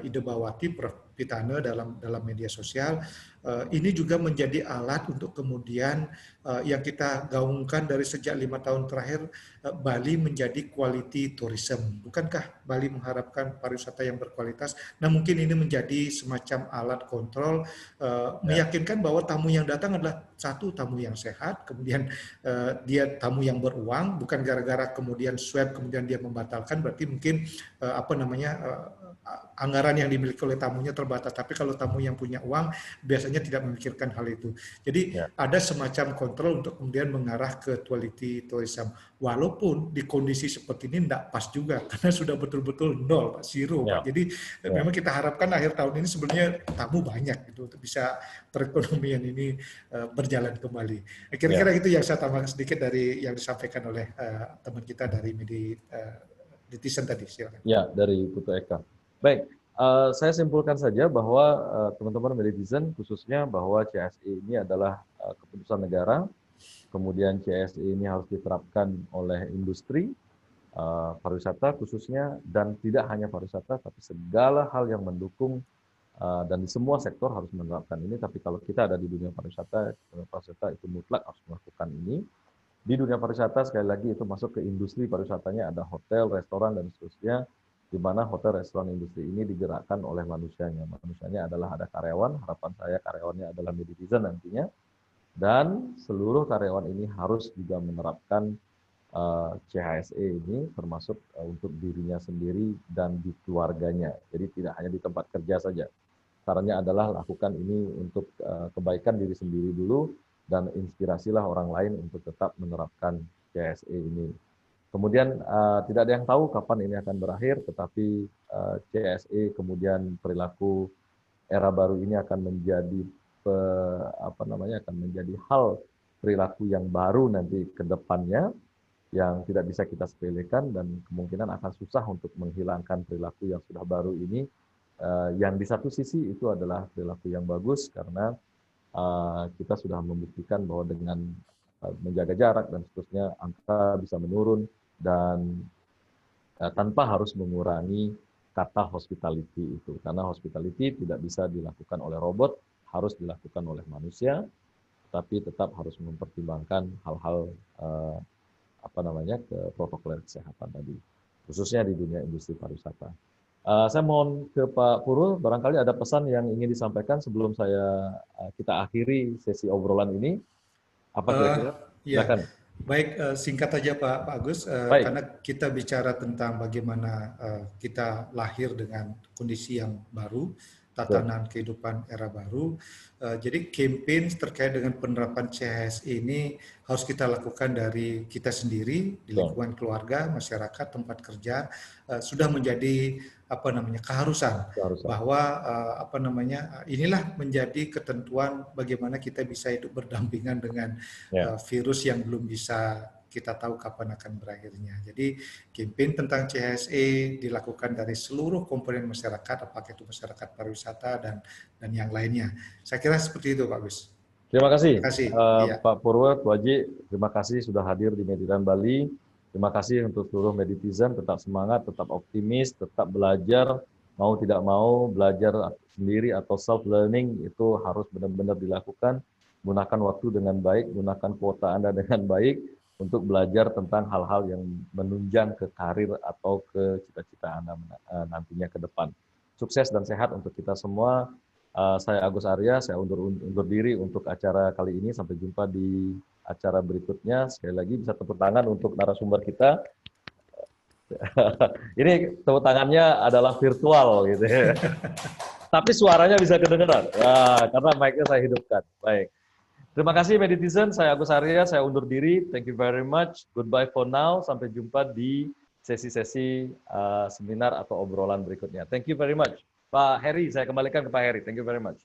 Ide Bawati, Prof. Pitane dalam media sosial, ini juga menjadi alat untuk kemudian yang kita gaungkan dari sejak 5 tahun terakhir, Bali menjadi quality tourism. Bukankah Bali mengharapkan pariwisata yang berkualitas? Nah, mungkin ini menjadi semacam alat kontrol, meyakinkan bahwa tamu yang datang adalah satu, tamu yang sehat, kemudian dia tamu yang beruang, bukan gara-gara kemudian swab kemudian dia membatalkan, berarti mungkin anggaran yang dimiliki oleh tamunya terbatas. Tapi kalau tamu yang punya uang biasanya tidak memikirkan hal itu. Jadi ada semacam kontrol untuk kemudian mengarah ke quality tourism. Walaupun di kondisi seperti ini tidak pas juga, karena sudah betul-betul nol, Pak, zero, Pak. Jadi memang kita harapkan akhir tahun ini sebenarnya tamu banyak gitu, untuk bisa perekonomian ini berjalan kembali. Kira-kira itu yang saya tambahkan sedikit dari yang disampaikan oleh teman kita dari netizen tadi. Silakan. Ya, dari Putu Eka. Baik, saya simpulkan saja bahwa teman-teman netizen khususnya bahwa CSE ini adalah keputusan negara, kemudian CSE ini harus diterapkan oleh industri pariwisata khususnya, dan tidak hanya pariwisata, tapi segala hal yang mendukung, dan di semua sektor harus menerapkan ini. Tapi kalau kita ada di dunia pariwisata itu mutlak harus melakukan ini. Di dunia pariwisata sekali lagi itu masuk ke industri pariwisatanya, ada hotel, restoran, dan seterusnya, di mana hotel, restoran, industri ini digerakkan oleh manusianya. Manusianya adalah ada karyawan, harapan saya karyawannya adalah netizen nantinya, dan seluruh karyawan ini harus juga menerapkan CHSE ini, termasuk untuk dirinya sendiri dan di keluarganya. Jadi tidak hanya di tempat kerja saja. Sarannya adalah lakukan ini untuk kebaikan diri sendiri dulu, dan inspirasilah orang lain untuk tetap menerapkan CHSE ini. Kemudian tidak ada yang tahu kapan ini akan berakhir, tetapi CSE kemudian perilaku era baru ini akan menjadi akan menjadi hal perilaku yang baru nanti ke depannya, yang tidak bisa kita sepelekan, dan kemungkinan akan susah untuk menghilangkan perilaku yang sudah baru ini. Yang di satu sisi itu adalah perilaku yang bagus, karena kita sudah membuktikan bahwa dengan menjaga jarak dan seterusnya angka bisa menurun, dan tanpa harus mengurangi kata hospitality itu, karena hospitality tidak bisa dilakukan oleh robot, harus dilakukan oleh manusia, tapi tetap harus mempertimbangkan hal-hal ke protokol kesehatan tadi, khususnya di dunia industri pariwisata. Saya mohon ke Pak Purul, barangkali ada pesan yang ingin disampaikan sebelum kita akhiri sesi obrolan ini. Apa kira-kira? Silakan. Baik, singkat saja Pak Agus, karena kita bicara tentang bagaimana kita lahir dengan kondisi yang baru, tatanan kehidupan era baru. Jadi campaign terkait dengan penerapan CHSE ini harus kita lakukan dari kita sendiri, di lingkungan keluarga, masyarakat, tempat kerja, sudah menjadi keharusan bahwa inilah menjadi ketentuan bagaimana kita bisa hidup berdampingan dengan virus yang belum bisa kita tahu kapan akan berakhirnya. Jadi campaign tentang CHSE dilakukan dari seluruh komponen masyarakat, apakah itu masyarakat pariwisata dan yang lainnya. Saya kira seperti itu, Pak Gus. Terima kasih, Pak Purwo, Bu Haji. Terima kasih sudah hadir di Meditizan Bali. Terima kasih untuk seluruh Meditizen, tetap semangat, tetap optimis, tetap belajar, mau tidak mau belajar sendiri atau self-learning itu harus benar-benar dilakukan. Gunakan waktu dengan baik, gunakan kuota Anda dengan baik untuk belajar tentang hal-hal yang menunjang ke karir atau ke cita-cita Anda nantinya ke depan. Sukses dan sehat untuk kita semua. Saya Agus Arya, saya undur diri untuk acara kali ini. Sampai jumpa di acara berikutnya. Sekali lagi bisa tepuk tangan untuk narasumber kita. Ini tepuk tangannya adalah virtual gitu ya. Tapi suaranya bisa kedengaran. Ya, karena mic-nya saya hidupkan. Baik. Terima kasih Meditizen, saya Agus Arya, saya undur diri. Thank you very much. Goodbye for now. Sampai jumpa di sesi-sesi seminar atau obrolan berikutnya. Thank you very much. Pak Heri, saya kembalikan ke Pak Heri. Thank you very much.